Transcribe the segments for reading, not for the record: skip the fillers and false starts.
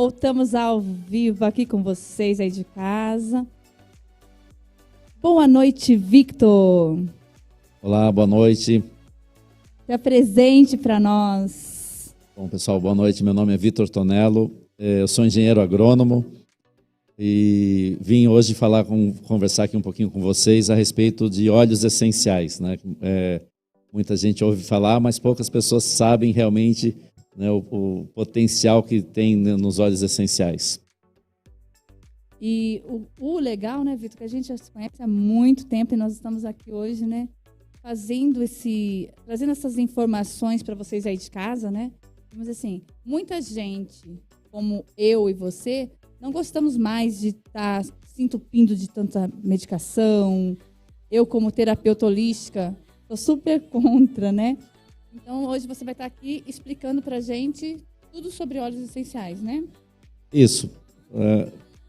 Voltamos ao vivo aqui com vocês aí de casa. Boa noite, Victor. Olá, boa noite. Se apresente para nós. Bom, pessoal, boa noite. Meu nome é Vitor Tonello. Eu sou engenheiro agrônomo e vim hoje conversar aqui um pouquinho com vocês a respeito de óleos essenciais, né? Muita gente ouve falar, mas poucas pessoas sabem realmente, né, o potencial que tem nos óleos essenciais. E o legal, né, Vitor, que a gente já se conhece há muito tempo e nós estamos aqui hoje, né, trazendo essas informações para vocês aí de casa, né? Mas assim, muita gente, como eu e você, não gostamos mais de estar se entupindo de tanta medicação. Eu, como terapeuta holística, estou super contra, né? Então, hoje você vai estar aqui explicando para a gente tudo sobre óleos essenciais, né? Isso.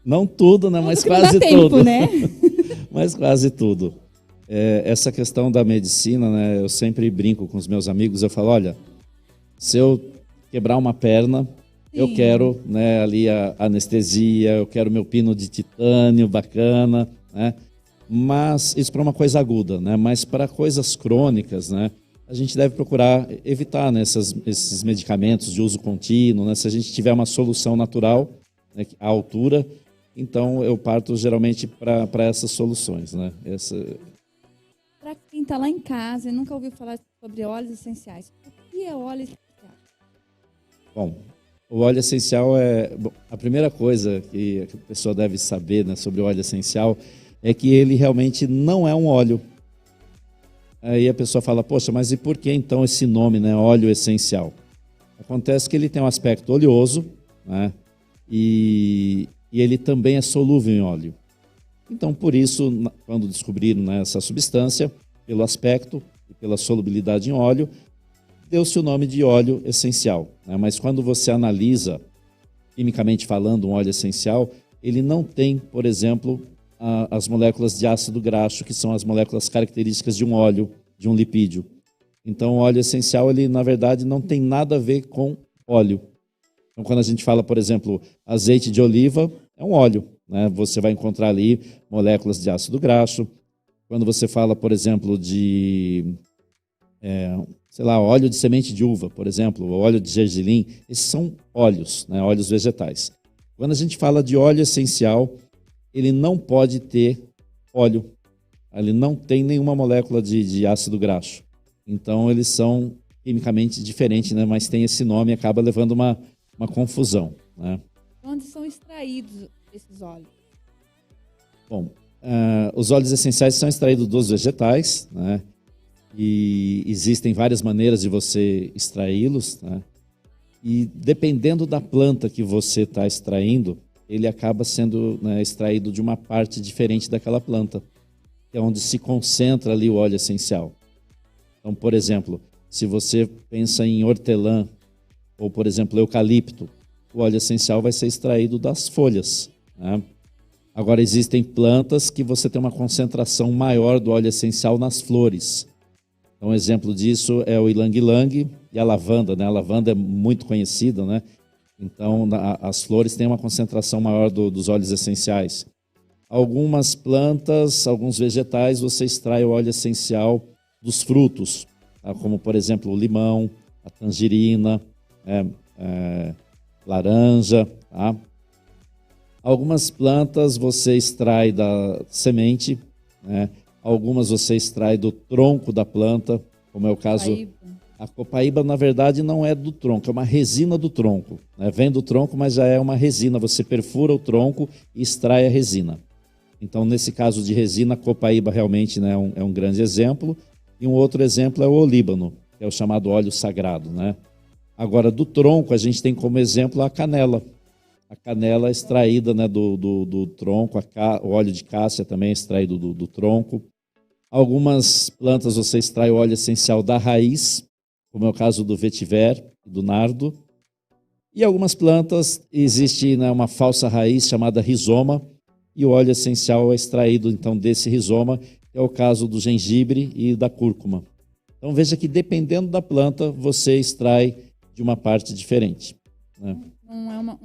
Não tudo, né? Mas quase tudo. Tempo, né? Mas quase tudo. Essa questão da medicina, né? Eu sempre brinco com os meus amigos, eu falo, olha, se eu quebrar uma perna, sim, eu quero, né, ali a anestesia, eu quero meu pino de titânio bacana, né? Mas isso para uma coisa aguda, né? Mas para coisas crônicas, né, a gente deve procurar evitar, né, esses medicamentos de uso contínuo, né? Se a gente tiver uma solução natural, né, à altura, então eu parto geralmente para essas soluções, né? Para quem está lá em casa e nunca ouviu falar sobre óleos essenciais, o que é óleo essencial? Bom, o óleo essencial a primeira coisa que a pessoa deve saber, né, sobre o óleo essencial é que ele realmente não é um óleo. Aí a pessoa fala, poxa, mas e por que então esse nome, né, óleo essencial? Acontece que ele tem um aspecto oleoso, né, e ele também é solúvel em óleo. Então, por isso, quando descobriram, né, essa substância, pelo aspecto e pela solubilidade em óleo, deu-se o nome de óleo essencial, né? Mas quando você analisa, quimicamente falando, um óleo essencial, ele não tem, por exemplo, as moléculas de ácido graxo, que são as moléculas características de um óleo, de um lipídio. Então, o óleo essencial, ele, na verdade, não tem nada a ver com óleo. Então, quando a gente fala, por exemplo, azeite de oliva, é um óleo, né? Você vai encontrar ali moléculas de ácido graxo. Quando você fala, por exemplo, de óleo de semente de uva, por exemplo, óleo de gergelim, esses são óleos, né, óleos vegetais. Quando a gente fala de óleo essencial, ele não pode ter óleo, ele não tem nenhuma molécula de ácido graxo. Então, eles são quimicamente diferentes, né, mas tem esse nome e acaba levando uma confusão, né? Onde são extraídos esses óleos? Bom, os óleos essenciais são extraídos dos vegetais, né? E existem várias maneiras de você extraí-los, né? E dependendo da planta que você está extraindo, ele acaba sendo, né, extraído de uma parte diferente daquela planta, que é onde se concentra ali o óleo essencial. Então, por exemplo, se você pensa em hortelã, ou por exemplo, eucalipto, o óleo essencial vai ser extraído das folhas, né? Agora, existem plantas que você tem uma concentração maior do óleo essencial nas flores. Então, um exemplo disso é o ilang-ilang e a lavanda, né? A lavanda é muito conhecida, né? Então, as flores têm uma concentração maior dos óleos essenciais. Algumas plantas, alguns vegetais, você extrai o óleo essencial dos frutos, tá? Como, por exemplo, o limão, a tangerina, laranja, tá? Algumas plantas você extrai da semente, né? Algumas você extrai do tronco da planta, como é o caso... A copaíba, na verdade, não é do tronco, é uma resina do tronco, né? Vem do tronco, mas já é uma resina. Você perfura o tronco e extrai a resina. Então, nesse caso de resina, a copaíba realmente, né, é um grande exemplo. E um outro exemplo é o olíbano, que é o chamado óleo sagrado, né? Agora, do tronco, a gente tem como exemplo a canela. A canela é extraída, né, do tronco, o óleo de cássia também é extraído do tronco. Algumas plantas você extrai o óleo essencial da raiz, como é o caso do vetiver e do nardo. E algumas plantas existe, né, uma falsa raiz chamada rizoma, e o óleo essencial é extraído então desse rizoma, que é o caso do gengibre e da cúrcuma. Então veja que dependendo da planta, você extrai de uma parte diferente, né? Não é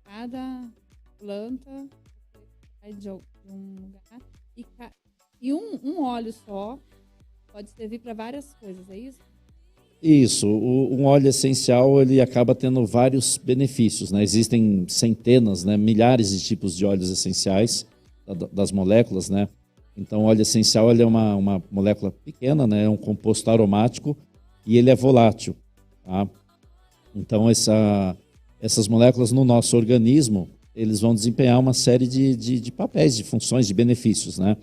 cada planta sai de um lugar e um óleo só pode servir para várias coisas, é isso? Isso, um óleo essencial ele acaba tendo vários benefícios, né? Existem centenas, né, milhares de tipos de óleos essenciais das moléculas, né? Então, o óleo essencial ele é uma molécula pequena, né? É um composto aromático e ele é volátil, tá? Então, essas moléculas no nosso organismo, eles vão desempenhar uma série de papéis, de funções, de benefícios, né?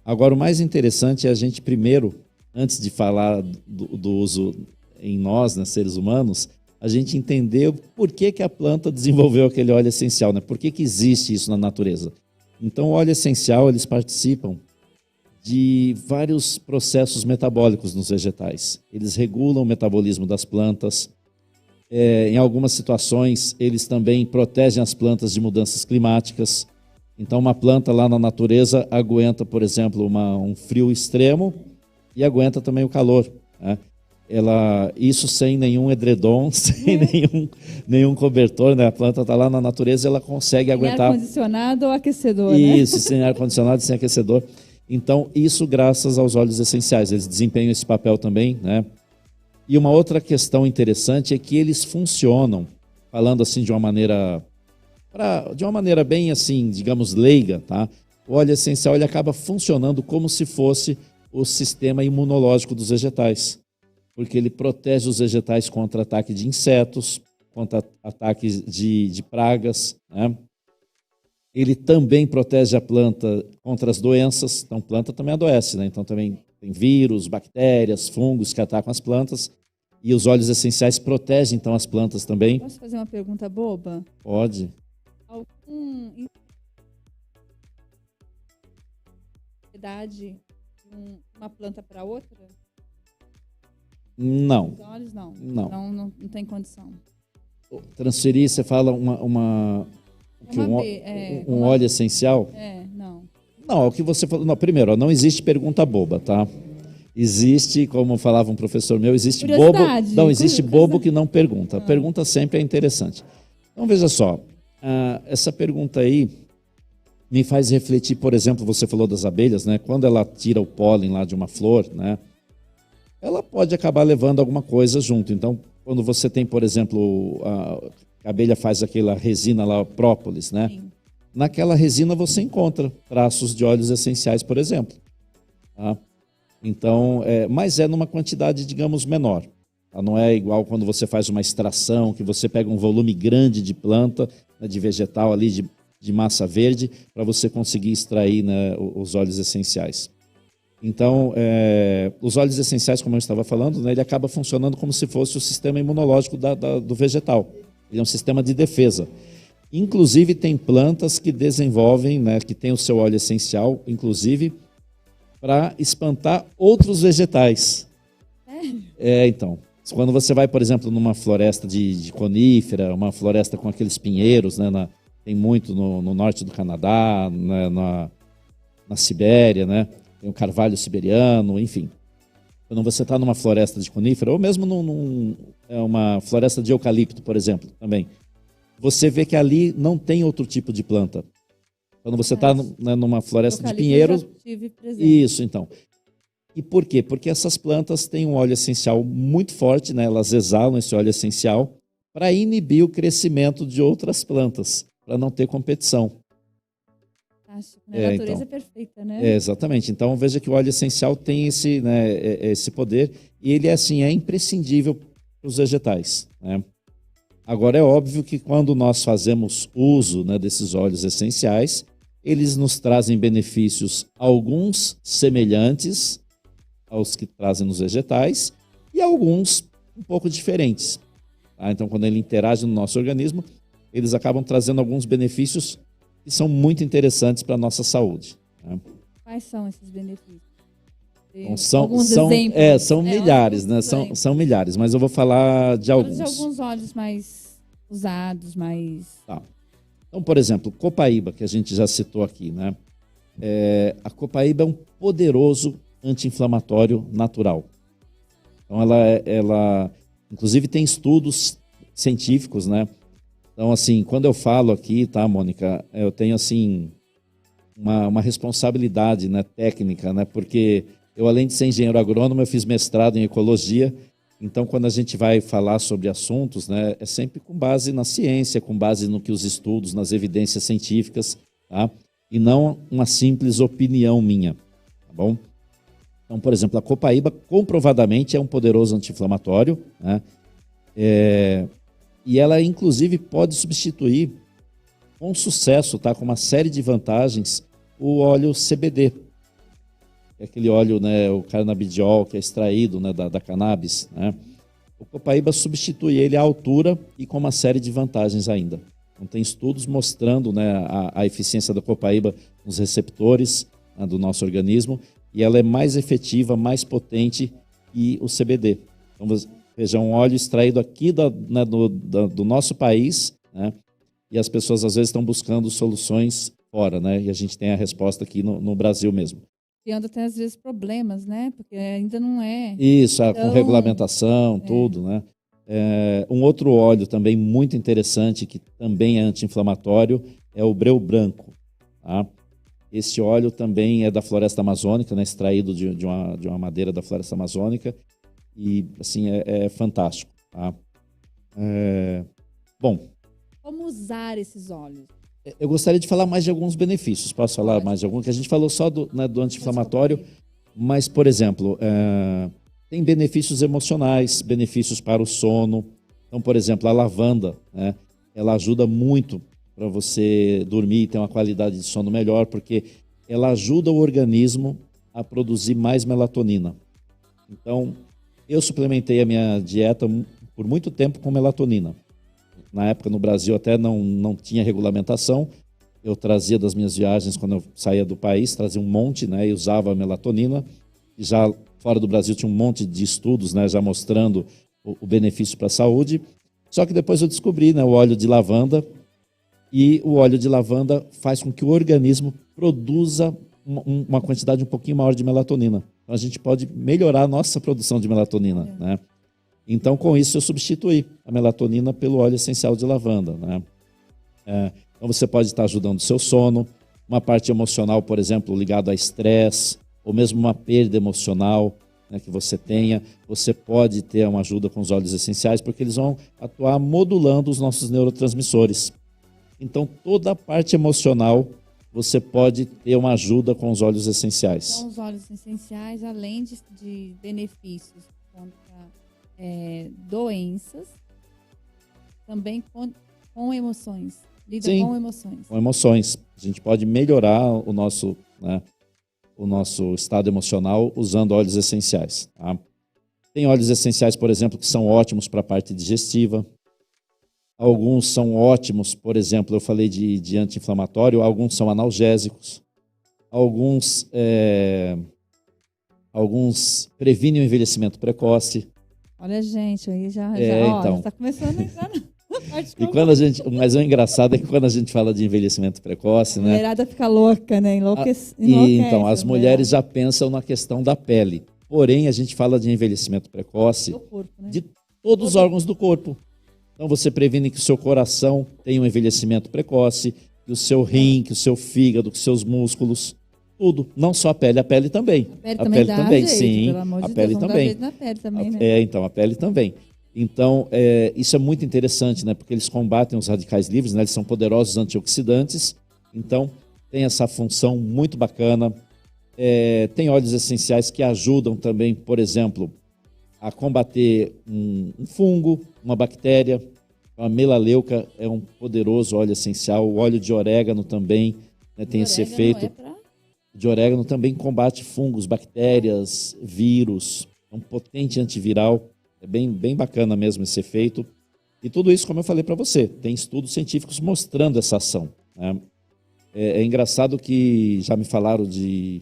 Agora, o mais interessante é a gente primeiro, antes de falar do uso em nós, né, seres humanos, a gente entender por que a planta desenvolveu aquele óleo essencial, né? Por que existe isso na natureza. Então, o óleo essencial, eles participam de vários processos metabólicos nos vegetais. Eles regulam o metabolismo das plantas. Em algumas situações, eles também protegem as plantas de mudanças climáticas. Então, uma planta lá na natureza aguenta, por exemplo, um frio extremo e aguenta também o calor, né? Isso sem nenhum edredom, sem nenhum cobertor, né? A planta está lá na natureza, ela consegue aguentar. Sem ar-condicionado ou aquecedor, Isso, né? Sem ar-condicionado, sem aquecedor. Então, isso graças aos óleos essenciais, eles desempenham esse papel também, né? E uma outra questão interessante é que eles funcionam, falando assim de uma maneira bem assim, digamos, leiga, tá? O óleo essencial ele acaba funcionando como se fosse o sistema imunológico dos vegetais, porque ele protege os vegetais contra ataque de insetos, contra ataques de pragas, né? Ele também protege a planta contra as doenças, então a planta também adoece, né? Então também tem vírus, bactérias, fungos que atacam as plantas e os óleos essenciais protegem então as plantas também. Posso fazer uma pergunta boba? Pode. Idade uma planta para outra? Não. Os óleos não. Não. Não tem condição. Transferir, você fala um óleo essencial? Não. Não, é o que você falou. Não, primeiro, não existe pergunta boba, tá? Existe, como falava um professor meu, existe bobo. Não, existe bobo que não pergunta. A pergunta sempre é interessante. Então, veja só, essa pergunta aí me faz refletir, por exemplo, você falou das abelhas, né? Quando ela tira o pólen lá de uma flor, né? Ela pode acabar levando alguma coisa junto. Então, quando você tem, por exemplo, a abelha faz aquela resina lá, própolis, né? Sim. Naquela resina você encontra traços de óleos essenciais, por exemplo. Tá? Então, mas é numa quantidade, digamos, menor. Tá? Não é igual quando você faz uma extração, que você pega um volume grande de planta, né, de vegetal ali, de massa verde, para você conseguir extrair, né, os óleos essenciais. Então, os óleos essenciais, como eu estava falando, né, ele acaba funcionando como se fosse o sistema imunológico do vegetal. Ele é um sistema de defesa. Inclusive, tem plantas que desenvolvem, né, que tem o seu óleo essencial, inclusive, para espantar outros vegetais. Então, quando você vai, por exemplo, numa floresta de conífera, uma floresta com aqueles pinheiros, né, tem muito no norte do Canadá, né, na Sibéria, né, tem o carvalho siberiano, enfim. Quando você está numa floresta de conífera, ou mesmo uma floresta de eucalipto, por exemplo, também, você vê que ali não tem outro tipo de planta. Quando você está numa floresta de pinheiro... Isso, então. E por quê? Porque essas plantas têm um óleo essencial muito forte, né? Elas exalam esse óleo essencial para inibir o crescimento de outras plantas, para não ter competição. A natureza é perfeita, né? Exatamente. Então, veja que o óleo essencial tem esse poder e ele é imprescindível para os vegetais, né? Agora, é óbvio que quando nós fazemos uso, né, desses óleos essenciais, eles nos trazem benefícios, alguns semelhantes aos que trazem nos vegetais e alguns um pouco diferentes. Tá? Então, quando ele interage no nosso organismo, eles acabam trazendo alguns benefícios que são muito interessantes para a nossa saúde. Né? Quais são esses benefícios? Alguns exemplos. São milhares, né? São milhares, mas eu vou falar de alguns. De alguns óleos mais usados, mais... Tá. Então, por exemplo, copaíba, que a gente já citou aqui, né? A copaíba é um poderoso anti-inflamatório natural. Então, ela inclusive tem estudos científicos, né? Então, assim, quando eu falo aqui, tá, Mônica, eu tenho, assim, uma responsabilidade, né, técnica, né? Porque eu, além de ser engenheiro agrônomo, eu fiz mestrado em ecologia. Então, quando a gente vai falar sobre assuntos, né, é sempre com base na ciência, com base no que os estudos, nas evidências científicas, tá? E não uma simples opinião minha, tá bom? Então, por exemplo, a copaíba comprovadamente é um poderoso anti-inflamatório, né? E ela, inclusive, pode substituir com sucesso, tá, com uma série de vantagens, o óleo CBD. É aquele óleo, né, o canabidiol, que é extraído, né, da cannabis, né? O copaíba substitui ele à altura e com uma série de vantagens ainda. Então, tem estudos mostrando, né, a eficiência da copaíba nos receptores, né, do nosso organismo, e ela é mais efetiva, mais potente que o CBD. Então, veja, um óleo extraído aqui do nosso país, né, e as pessoas às vezes estão buscando soluções fora, né, e a gente tem a resposta aqui no Brasil mesmo. E anda até às vezes problemas, né? Porque ainda não é. Isso, com regulamentação, tudo, né? Um outro óleo também muito interessante, que também é anti-inflamatório, é o breu branco, tá? Esse óleo também é da floresta amazônica, né? Extraído de uma madeira da floresta amazônica, e assim, é fantástico, tá? Bom. Como usar esses óleos? Eu gostaria de falar mais de alguns benefícios. Posso falar mais de algum? Que a gente falou só do anti-inflamatório, mas, por exemplo, tem benefícios emocionais, benefícios para o sono. Então, por exemplo, a lavanda, né, ela ajuda muito para você dormir e ter uma qualidade de sono melhor, porque ela ajuda o organismo a produzir mais melatonina. Então, eu suplementei a minha dieta por muito tempo com melatonina. Na época, no Brasil, até não tinha regulamentação. Eu trazia das minhas viagens, quando eu saía do país, trazia um monte, né, e usava a melatonina. E já fora do Brasil tinha um monte de estudos, né, já mostrando o benefício para a saúde. Só que depois eu descobri, né, o óleo de lavanda. E o óleo de lavanda faz com que o organismo produza uma quantidade um pouquinho maior de melatonina. Então, a gente pode melhorar a nossa produção de melatonina, né? Então, com isso, eu substituí a melatonina pelo óleo essencial de lavanda, né? Então, você pode estar ajudando o seu sono, uma parte emocional, por exemplo, ligado a estresse, ou mesmo uma perda emocional, né, que você tenha. Você pode ter uma ajuda com os óleos essenciais, porque eles vão atuar modulando os nossos neurotransmissores. Então, toda a parte emocional, você pode ter uma ajuda com os óleos essenciais. Então, os óleos essenciais, além de benefícios contra doenças, também com emoções. Lida com emoções. Com emoções. A gente pode melhorar o nosso estado emocional usando óleos essenciais. Tá? Tem óleos essenciais, por exemplo, que são ótimos para a parte digestiva. Alguns são ótimos, por exemplo, eu falei de anti-inflamatório, alguns são analgésicos. Alguns previnem o envelhecimento precoce. Olha, gente, aí já então. está começando a entrar mas o engraçado é que quando a gente fala de envelhecimento precoce, né? A mulherada fica louca, né? Enlouquece, então, as mulheres já pensam na questão da pele. Porém, a gente fala de envelhecimento precoce do corpo, né? De todos os órgãos do corpo. Então, você previne que o seu coração tenha um envelhecimento precoce, que o seu rim, que o seu fígado, que os seus músculos, tudo. Não só a pele também. A pele também, sim. Pelo amor de a pele Deus, também. Na pele também, né? Então, a pele também. Então, isso é muito interessante, né? Porque eles combatem os radicais livres, né? Eles são poderosos antioxidantes. Então, tem essa função muito bacana. Tem óleos essenciais que ajudam também, por exemplo, a combater um fungo, uma bactéria. A melaleuca é um poderoso óleo essencial. O óleo de orégano também, né, tem esse efeito. O de orégano também combate fungos, bactérias, vírus. É um potente antiviral. É bem bacana mesmo esse efeito. E tudo isso, como eu falei para você, tem estudos científicos mostrando essa ação, né? É engraçado que já me falaram de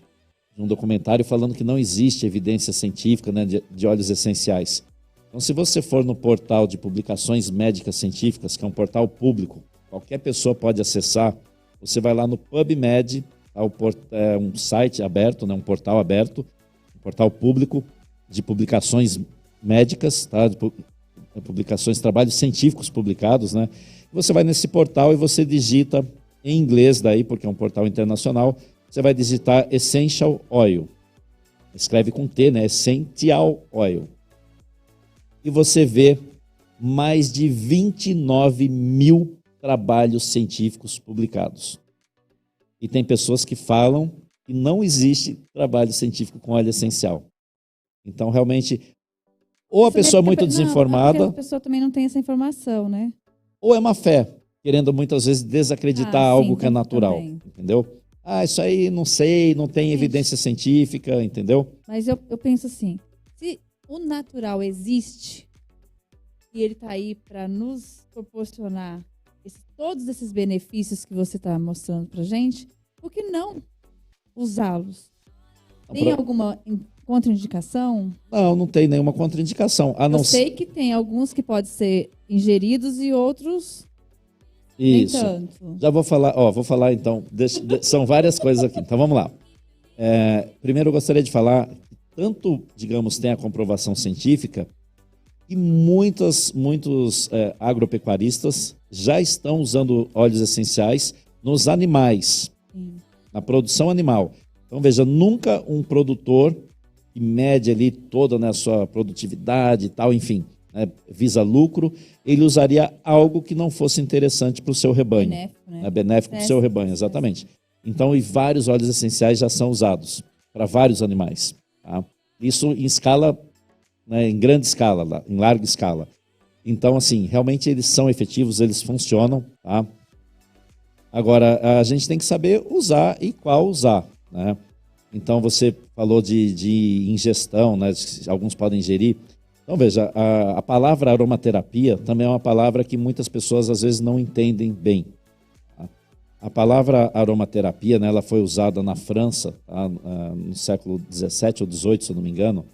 um documentário falando que não existe evidência científica, né, de óleos essenciais. Então, se você for no portal de publicações médicas científicas, que é um portal público, qualquer pessoa pode acessar, você vai lá no PubMed, um site aberto, né, um portal aberto, um portal público de publicações médicas, tá, publicações, trabalhos científicos publicados, né? Você vai nesse portal e você digita em inglês daí, porque é um portal internacional, você vai digitar Essential Oil. Escreve com T, né? Essential Oil. E você vê mais de 29 mil trabalhos científicos publicados. E tem pessoas que falam que não existe trabalho científico com óleo essencial. Então, realmente, ou a pessoa é muito desinformada... a pessoa também não tem essa informação, né? Ou é má fé, querendo muitas vezes desacreditar algo que é natural, entendeu? Isso aí não sei, não tem evidência científica, entendeu? Mas eu penso assim, se o natural existe e ele está aí para nos proporcionar todos esses benefícios que você está mostrando para gente, por que não usá-los? Tem alguma contraindicação? Não, não tem nenhuma contraindicação. Eu sei que tem alguns que podem ser ingeridos e outros isso. nem tanto. Já vou falar então, são várias coisas aqui. Então vamos lá. Primeiro eu gostaria de falar que tanto, digamos, tem a comprovação científica que muitos agropecuaristas já estão usando óleos essenciais nos animais, na produção animal. Então veja, nunca um produtor que mede ali toda, né, a sua produtividade e tal, enfim, né, visa lucro, ele usaria algo que não fosse interessante para o seu rebanho. Benéfico, né? Benéfico para o seu rebanho, exatamente. Então, e vários óleos essenciais já são usados para vários animais. Tá? Isso em escala, né, em grande escala, em larga escala. Então, assim, realmente eles são efetivos, eles funcionam. Tá? Agora, a gente tem que saber usar e qual usar, né? Então, você falou de ingestão, né? Alguns podem ingerir. Então, veja, a palavra aromaterapia também é uma palavra que muitas pessoas, às vezes, não entendem bem. Tá? A palavra aromaterapia, né, ela foi usada na França, tá? No século XVII ou XVIII, se eu não me engano.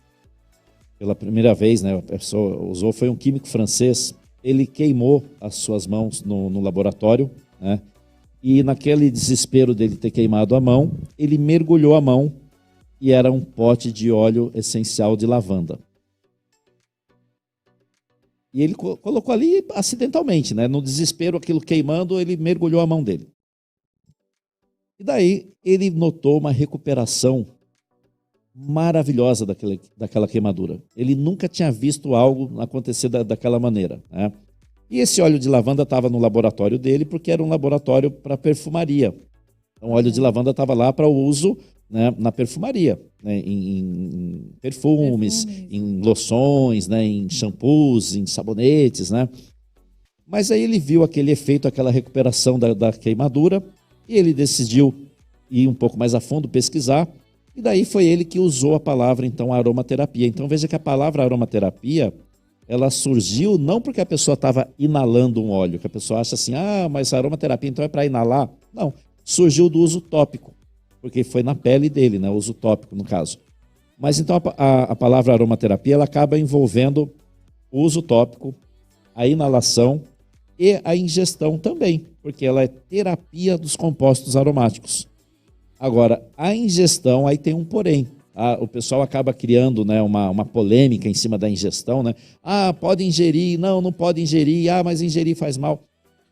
Pela primeira vez, né, a pessoa usou, foi um químico francês. Ele queimou as suas mãos no laboratório, né? E naquele desespero dele ter queimado a mão, ele mergulhou a mão e era um pote de óleo essencial de lavanda. E ele colocou ali acidentalmente, né? No desespero, aquilo queimando, ele mergulhou a mão dele. E daí ele notou uma recuperação maravilhosa daquela queimadura. Ele nunca tinha visto algo acontecer daquela maneira, né? E esse óleo de lavanda estava no laboratório dele, porque era um laboratório para perfumaria. Então, o óleo de lavanda estava lá para o uso, né, na perfumaria, né, em perfumes, em loções, né, em shampoos, em sabonetes, né? Mas aí ele viu aquele efeito, aquela recuperação da queimadura, e ele decidiu ir um pouco mais a fundo, pesquisar, e daí foi ele que usou a palavra, então, aromaterapia. Então, veja que a palavra aromaterapia, ela surgiu não porque a pessoa estava inalando um óleo, que a pessoa acha assim, mas a aromaterapia então é para inalar. Não, surgiu do uso tópico, porque foi na pele dele, né, o uso tópico no caso. Mas então a palavra aromaterapia, ela acaba envolvendo o uso tópico, a inalação e a ingestão também, porque ela é terapia dos compostos aromáticos. Agora, a ingestão, aí tem um porém. O pessoal acaba criando, né, uma polêmica em cima da ingestão, né? Pode ingerir, não pode ingerir, mas ingerir faz mal.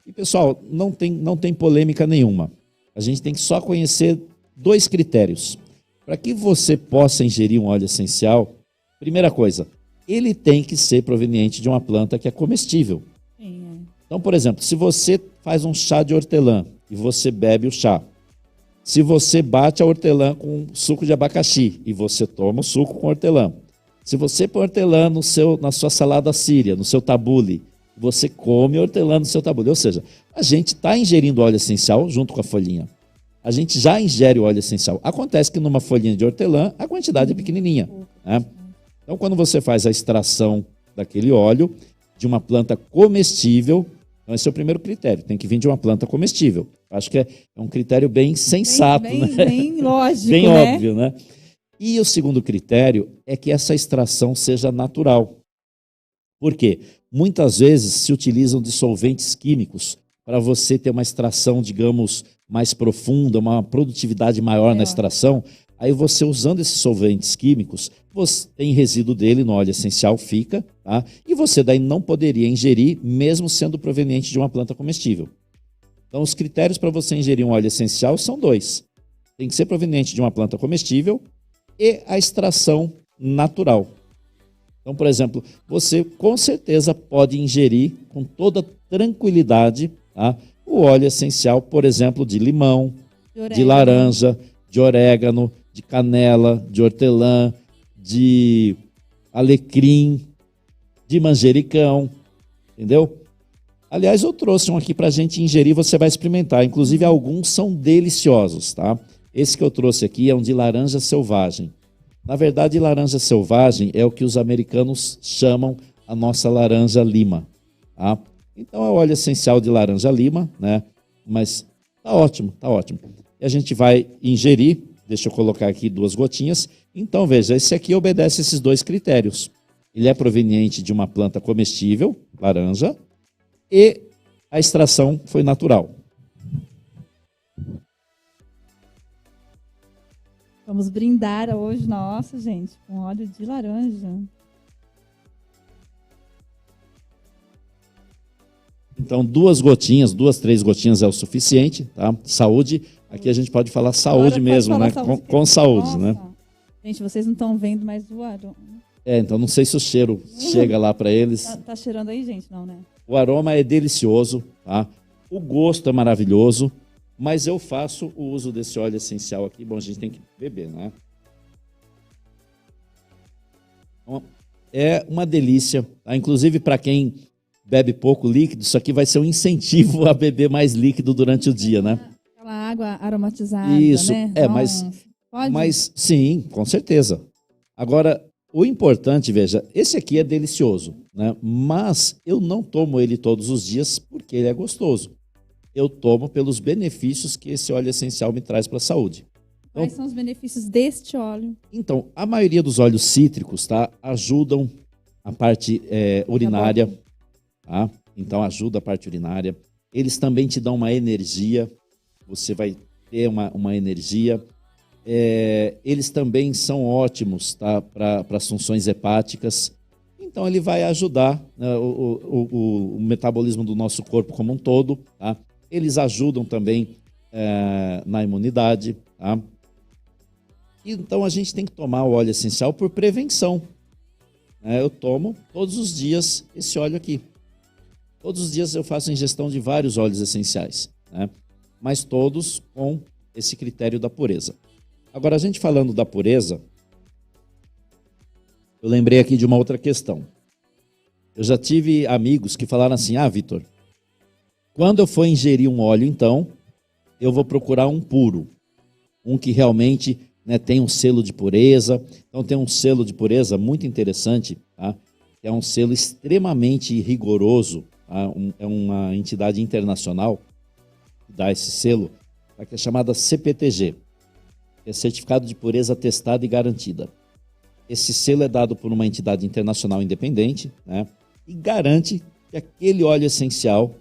E, pessoal, não tem polêmica nenhuma. A gente tem que só conhecer 2 critérios. Para que você possa ingerir um óleo essencial, primeira coisa, ele tem que ser proveniente de uma planta que é comestível. Sim. Então, por exemplo, se você faz um chá de hortelã e você bebe o chá, se você bate a hortelã com suco de abacaxi e você toma o suco com hortelã, se você põe hortelã na sua salada síria, no seu tabule, você come hortelã no seu tabule. Ou seja, a gente está ingerindo óleo essencial junto com a folhinha. A gente já ingere o óleo essencial. Acontece que numa folhinha de hortelã, a quantidade é pequenininha, né? Então, quando você faz a extração daquele óleo de uma planta comestível, então esse é o primeiro critério, tem que vir de uma planta comestível. Acho que é um critério bem sensato, né? Bem lógico, bem né? óbvio, né? E o segundo critério é que essa extração seja natural. Por quê? Muitas vezes se utilizam dissolventes químicos para você ter uma extração, digamos, mais profunda, uma produtividade maior na extração, Aí você usando esses solventes químicos, você tem resíduo dele no óleo essencial, fica, tá? E você daí não poderia ingerir, mesmo sendo proveniente de uma planta comestível. Então, os critérios para você ingerir um óleo essencial são dois. Tem que ser proveniente de uma planta comestível e a extração natural. Então, por exemplo, você com certeza pode ingerir com toda tranquilidade, tá, o óleo essencial, por exemplo, de limão, de laranja, de orégano, de canela, de hortelã, de alecrim, de manjericão, entendeu? Aliás, eu trouxe um aqui para a gente ingerir, você vai experimentar. Inclusive, alguns são deliciosos, tá? Esse que eu trouxe aqui é um de laranja selvagem. Na verdade, laranja selvagem é o que os americanos chamam a nossa laranja lima, tá? Então, é o óleo essencial de laranja lima, né? Mas tá ótimo, tá ótimo. E a gente vai ingerir, deixa eu colocar aqui 2 gotinhas. Então, veja, esse aqui obedece esses 2 critérios. Ele é proveniente de uma planta comestível, laranja, e a extração foi natural. Vamos brindar hoje, nossa, gente, com óleo de laranja. Então, 2 gotinhas, 2, 3 gotinhas é o suficiente, tá? Saúde, aqui a gente pode falar saúde mesmo, né? Com saúde, nossa, né? Gente, vocês não estão vendo, mas o aroma... Então não sei se o cheiro chega lá para eles. Tá cheirando aí, gente? Não, né? O aroma é delicioso, tá? O gosto é maravilhoso, mas eu faço o uso desse óleo essencial aqui. Bom, a gente tem que beber, né? Então, é uma delícia, tá? Inclusive para quem bebe pouco líquido, isso aqui vai ser um incentivo a beber mais líquido durante o dia, né? Aquela água aromatizada, isso, né? Mas sim, com certeza. Agora, o importante, veja, esse aqui é delicioso, né? Mas eu não tomo ele todos os dias porque ele é gostoso. Eu tomo pelos benefícios que esse óleo essencial me traz para a saúde. Então, quais são os benefícios deste óleo? Então, a maioria dos óleos cítricos, tá, ajudam a parte urinária, tá? Então ajuda a parte urinária. Eles também te dão uma energia, você vai ter uma energia. Eles também são ótimos, tá, para as funções hepáticas. Então ele vai ajudar, né, o metabolismo do nosso corpo como um todo, tá? Eles ajudam também na imunidade, tá? Então a gente tem que tomar o óleo essencial por prevenção. Eu tomo todos os dias esse óleo aqui. Todos os dias eu faço ingestão de vários óleos essenciais, né? Mas todos com esse critério da pureza. Agora, a gente falando da pureza, eu lembrei aqui de uma outra questão. Eu já tive amigos que falaram assim: Vitor, quando eu for ingerir um óleo, então, eu vou procurar um puro. Um que realmente, né, tem um selo de pureza. Então, tem um selo de pureza muito interessante, tá? Que é um selo extremamente rigoroso, tá? É uma entidade internacional que dá esse selo, tá? Que é chamada CPTG. É Certificado de Pureza Testada e Garantida. Esse selo é dado por uma entidade internacional independente, né, e garante que aquele óleo essencial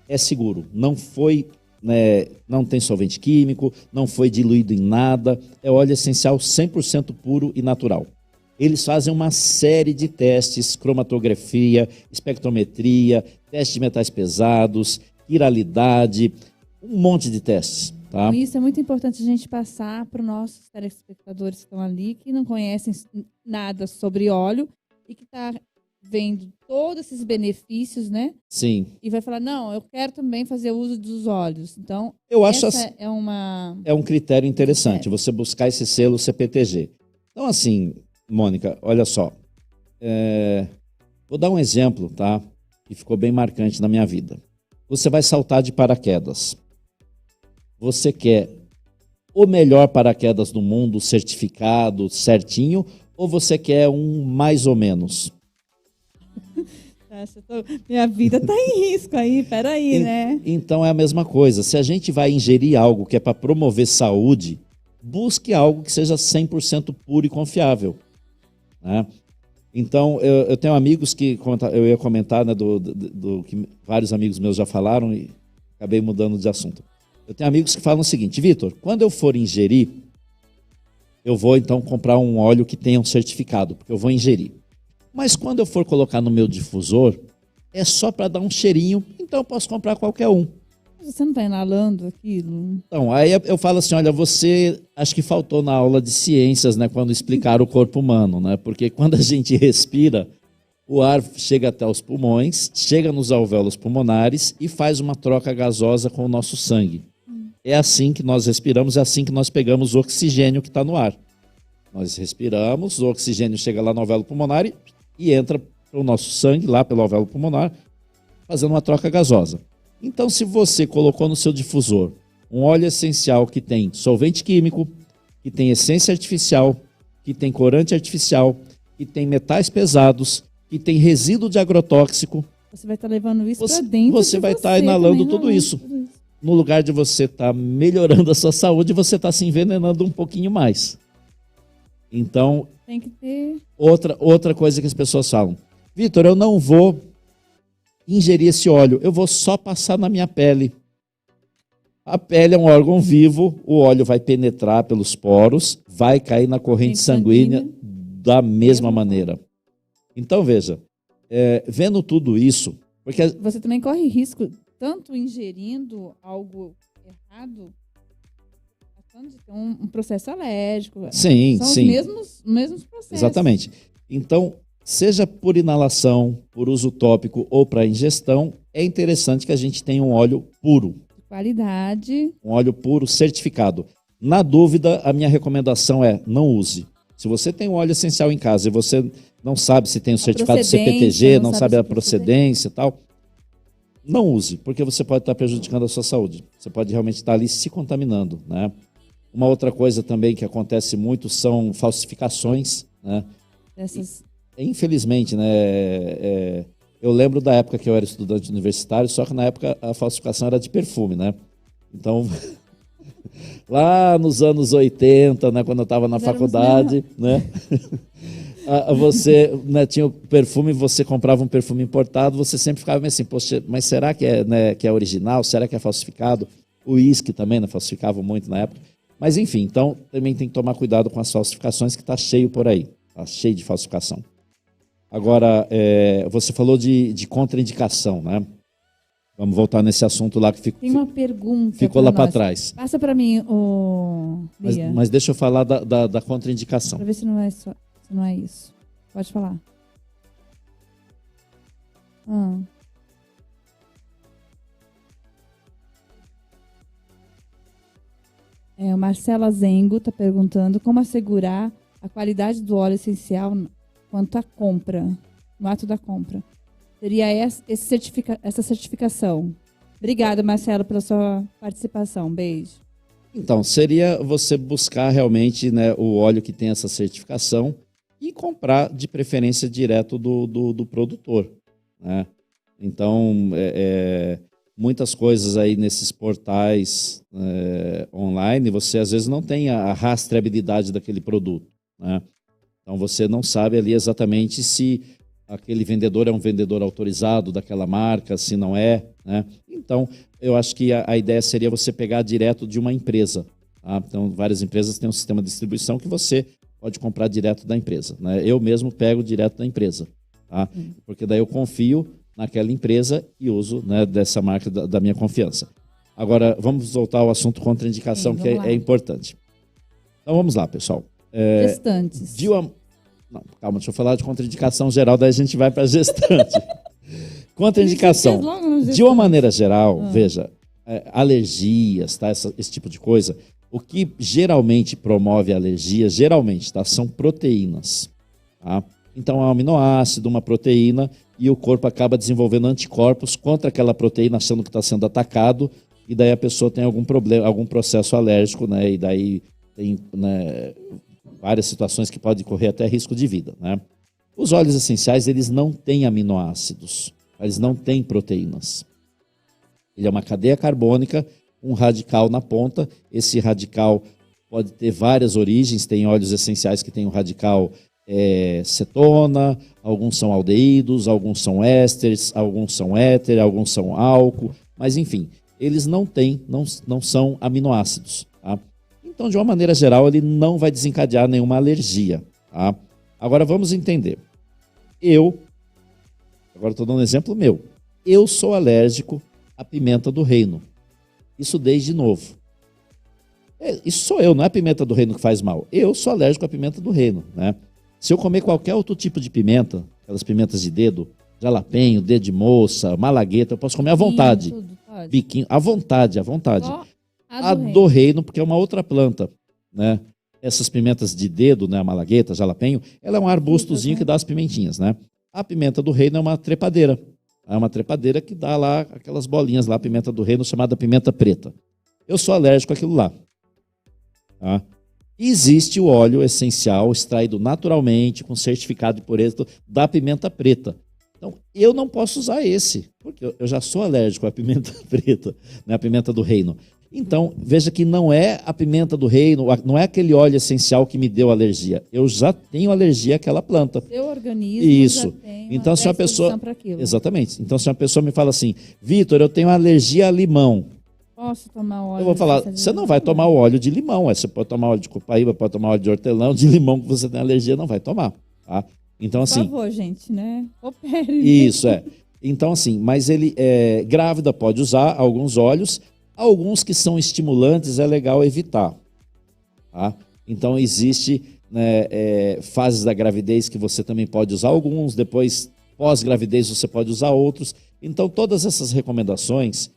é seguro. Não foi, né, não tem solvente químico, não foi diluído em nada, é óleo essencial 100% puro e natural. Eles fazem uma série de testes, cromatografia, espectrometria, teste de metais pesados, quiralidade, um monte de testes. Tá? Então, isso é muito importante a gente passar para os nossos telespectadores que estão ali, que não conhecem nada sobre óleo e que está vendo todos esses benefícios, né? Sim. E vai falar, não, eu quero também fazer uso dos óleos. Então, eu acho é um critério interessante, você buscar esse selo CPTG. Então, assim, Mônica, olha só. Vou dar um exemplo, tá? Que ficou bem marcante na minha vida. Você vai saltar de paraquedas. Você quer o melhor paraquedas do mundo, certificado, certinho, ou você quer um mais ou menos? Minha vida está em risco aí, peraí, né? Então é a mesma coisa. Se a gente vai ingerir algo que é para promover saúde, busque algo que seja 100% puro e confiável, né? Então, eu tenho amigos que, eu ia comentar, né, do que vários amigos meus já falaram e acabei mudando de assunto. Eu tenho amigos que falam o seguinte: Vitor, quando eu for ingerir, eu vou então comprar um óleo que tenha um certificado, porque eu vou ingerir. Mas quando eu for colocar no meu difusor, é só para dar um cheirinho, então eu posso comprar qualquer um. Você não está inalando aquilo? Então, aí eu falo assim, olha, você, acho que faltou na aula de ciências, né, quando explicaram o corpo humano, né, porque quando a gente respira, o ar chega até os pulmões, chega nos alvéolos pulmonares e faz uma troca gasosa com o nosso sangue. É assim que nós respiramos, é assim que nós pegamos o oxigênio que está no ar. Nós respiramos, o oxigênio chega lá no alvéolo pulmonar e entra para o nosso sangue, lá pelo alvéolo pulmonar, fazendo uma troca gasosa. Então, se você colocou no seu difusor um óleo essencial que tem solvente químico, que tem essência artificial, que tem corante artificial, que tem metais pesados, que tem resíduo de agrotóxico, você vai estar levando isso para dentro. Você vai estar inalando tudo isso. No lugar de você estar melhorando a sua saúde, você está se envenenando um pouquinho mais. Então, tem que ter outra coisa que as pessoas falam. Vitor, eu não vou ingerir esse óleo, eu vou só passar na minha pele. A pele é um órgão vivo, o óleo vai penetrar pelos poros, vai cair na corrente sanguínea da mesma maneira. Então, veja, vendo tudo isso... porque você também corre risco, tanto ingerindo algo errado, de ter um processo alérgico. Sim, são sim. Os mesmos processos. Exatamente. Então, seja por inalação, por uso tópico ou para ingestão, é interessante que a gente tenha um óleo puro. De qualidade. Um óleo puro certificado. Na dúvida, a minha recomendação é não use. Se você tem um óleo essencial em casa e você não sabe se tem o certificado CPTG, não sabe a procedência e tal, não use, porque você pode estar prejudicando a sua saúde. Você pode realmente estar ali se contaminando, né? Uma outra coisa também que acontece muito são falsificações, né? Infelizmente, né? Eu lembro da época que eu era estudante universitário, só que na época a falsificação era de perfume, né? Então, lá nos anos 80, né, quando eu estava na faculdade, né? Você, né, tinha o perfume, você comprava um perfume importado, você sempre ficava meio assim, poxa, mas será que é original? Será que é falsificado? O uísque também, né, falsificavam muito na época. Mas enfim, então também tem que tomar cuidado com as falsificações, que está cheio por aí, está cheio de falsificação. Agora, você falou de contraindicação, né? Vamos voltar nesse assunto lá que tem uma pergunta. Ficou lá para trás. Passa para mim, mas deixa eu falar da contraindicação. Para ver se não é isso. Pode falar. O Marcelo Azengo está perguntando como assegurar a qualidade do óleo essencial quanto à compra, no ato da compra. Seria essa certificação. Obrigada, Marcelo, pela sua participação. Beijo. Então, seria você buscar realmente, né, o óleo que tem essa certificação e comprar, de preferência, direto do produtor, né? Então, muitas coisas aí nesses portais online, você às vezes não tem a rastreabilidade daquele produto, né? Então, você não sabe ali exatamente se aquele vendedor é um vendedor autorizado daquela marca, se não é, né? Então, eu acho que a ideia seria você pegar direto de uma empresa, tá? Então, várias empresas têm um sistema de distribuição que você pode comprar direto da empresa, né? Eu mesmo pego direto da empresa, tá? Porque daí eu confio naquela empresa e uso, né, dessa marca da minha confiança. Agora, vamos voltar ao assunto contraindicação, que é importante. Então, vamos lá, pessoal. Gestantes. Não, calma, deixa eu falar de contraindicação geral, daí a gente vai para a gestante. Contraindicação. De uma maneira geral, veja, alergias, tá, esse tipo de coisa, o que geralmente promove alergia, tá, são proteínas. Tá? Então, é um aminoácido, uma proteína, e o corpo acaba desenvolvendo anticorpos contra aquela proteína, achando que está sendo atacado, e daí a pessoa tem algum problema, algum processo alérgico, né, e daí tem, né, várias situações que podem correr até risco de vida, né? Os óleos essenciais, eles não têm aminoácidos, eles não têm proteínas. Ele é uma cadeia carbônica, um radical na ponta. Esse radical pode ter várias origens, tem óleos essenciais que têm o radical cetona, alguns são aldeídos, alguns são ésteres, alguns são éter, alguns são álcool, mas enfim, eles não são aminoácidos, tá? Então, de uma maneira geral, ele não vai desencadear nenhuma alergia. Tá? Agora, vamos entender. Agora estou dando um exemplo meu. Eu sou alérgico à pimenta do reino. Isso desde novo. Isso sou eu, não é a pimenta do reino que faz mal. Eu sou alérgico à pimenta do reino, né? Se eu comer qualquer outro tipo de pimenta, aquelas pimentas de dedo, jalapeño, dedo de moça, malagueta, eu posso comer à vontade. Tudo, pode. Biquinho, à vontade, à vontade. Só A do reino, porque é uma outra planta, né? Essas pimentas de dedo, né, a malagueta, jalapeño, ela é um arbustozinho que dá as pimentinhas, né? A pimenta do reino é uma trepadeira. É uma trepadeira que dá lá aquelas bolinhas lá, a pimenta do reino, chamada pimenta preta. Eu sou alérgico àquilo lá. Tá? Existe o óleo essencial extraído naturalmente, com certificado de pureza da pimenta preta. Então, eu não posso usar esse, porque eu já sou alérgico à pimenta preta, né, a pimenta do reino. Então, veja que não é a pimenta do reino, não é aquele óleo essencial que me deu alergia. Eu já tenho alergia àquela planta. Seu organismo Isso. já tem Então, se uma pessoa, para aquilo. exatamente. Então, se uma pessoa me fala assim, Vitor, eu tenho alergia a limão. Posso tomar óleo? Eu vou falar, você não vai tomar o óleo de limão. Você pode tomar óleo de copaíba, pode tomar óleo de hortelã, de limão que você tem alergia, não vai tomar. Tá? Então, assim, por favor, gente, né? Opere. Isso, é. Então, assim, mas ele, grávida pode usar alguns óleos, alguns que são estimulantes é legal evitar. Tá? Então, existe, né, fases da gravidez que você também pode usar alguns, depois, pós-gravidez, você pode usar outros. Então, todas essas recomendações,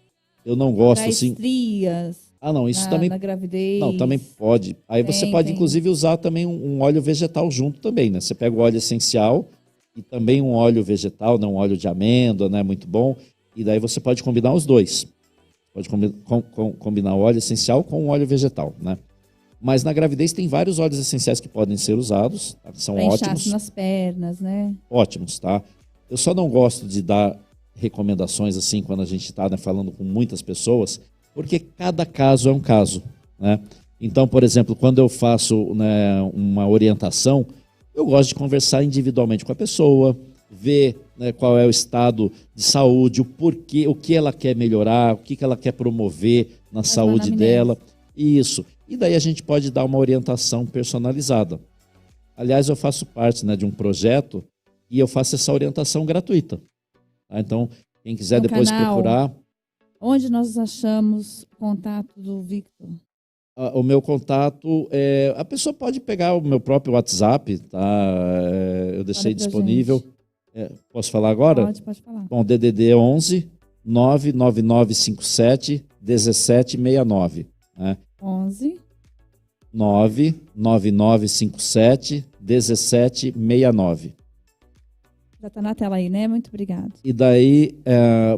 eu não gosto, Pra assim... estrias, não, isso também... na gravidez. Não, também pode. Aí você pode, inclusive, usar também um óleo vegetal junto também, né? Você pega o óleo essencial e também um óleo vegetal, né? Um óleo de amêndoa, né? Muito bom. E daí você pode combinar os dois. Pode combinar o óleo essencial com o óleo vegetal, né? Mas na gravidez tem vários óleos essenciais que podem ser usados, tá? São ótimos. Nas pernas, né? Ótimos, tá? Eu só não gosto de dar recomendações assim quando a gente está, né, falando com muitas pessoas, porque cada caso é um caso, né? Então, por exemplo, quando eu faço, né, uma orientação, eu gosto de conversar individualmente com a pessoa, ver, né, qual é o estado de saúde, o porquê, o que ela quer melhorar, o que ela quer promover na saúde dela. Isso. E daí a gente pode dar uma orientação personalizada. Aliás, eu faço parte, né, de um projeto e eu faço essa orientação gratuita. Tá? Então, quem quiser depois procurar... Onde nós achamos o contato do Victor? O meu contato, a pessoa pode pegar o meu próprio WhatsApp, tá? Eu deixei disponível. Posso falar agora? Pode falar. Bom, DDD 11 99957 1769. Né? 11 99957 1769. Já está na tela aí, né? Muito obrigado. E daí,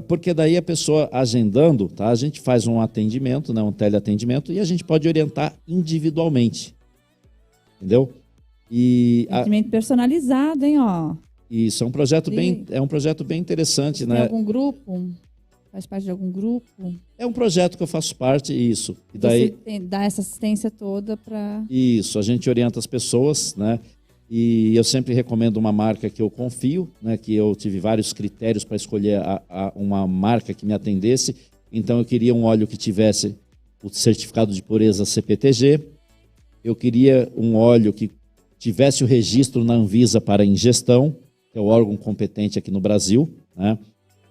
porque daí a pessoa agendando, tá? A gente faz um atendimento, né? Um teleatendimento, e a gente pode orientar individualmente. Entendeu? Atendimento personalizado, hein, ó. Isso, é um projeto bem interessante, né? Tem algum grupo? Faz parte de algum grupo? É um projeto que eu faço parte, isso. E daí, você dá essa assistência toda para... Isso, a gente orienta as pessoas, né? E eu sempre recomendo uma marca que eu confio, né? Que eu tive vários critérios para escolher uma marca que me atendesse. Então, eu queria um óleo que tivesse o certificado de pureza CPTG. Eu queria um óleo que tivesse o registro na Anvisa para ingestão, que é o órgão competente aqui no Brasil, né?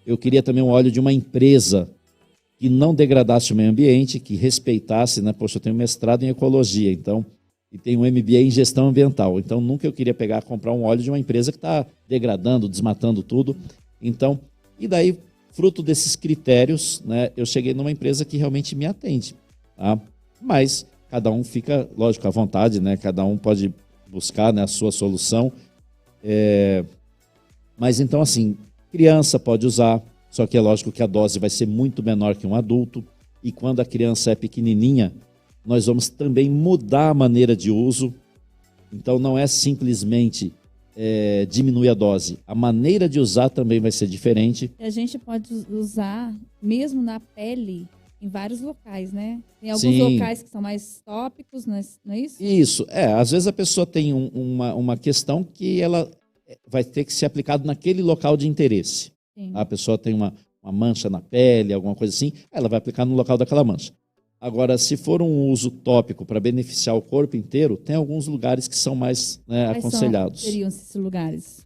Eu queria também um óleo de uma empresa que não degradasse o meio ambiente, que respeitasse, né? Poxa, eu tenho mestrado em ecologia, então... E tem um MBA em gestão ambiental. Então, nunca eu queria comprar um óleo de uma empresa que está degradando, desmatando tudo. Então, e daí, fruto desses critérios, né, eu cheguei numa empresa que realmente me atende. Tá? Mas cada um fica, lógico, à vontade, né? Cada um pode buscar, né, a sua solução. Mas então, assim, criança pode usar, só que é lógico que a dose vai ser muito menor que um adulto. E quando a criança é pequenininha, nós vamos também mudar a maneira de uso. Então, não é simplesmente diminuir a dose. A maneira de usar também vai ser diferente. A gente pode usar, mesmo na pele, em vários locais, né? Tem alguns locais que são mais tópicos, não é isso? Isso. Às vezes a pessoa tem uma questão que ela vai ter que ser aplicada naquele local de interesse. Sim. A pessoa tem uma mancha na pele, alguma coisa assim, ela vai aplicar no local daquela mancha. Agora, se for um uso tópico para beneficiar o corpo inteiro, tem alguns lugares que são mais, né, aconselhados. Seriam esses lugares?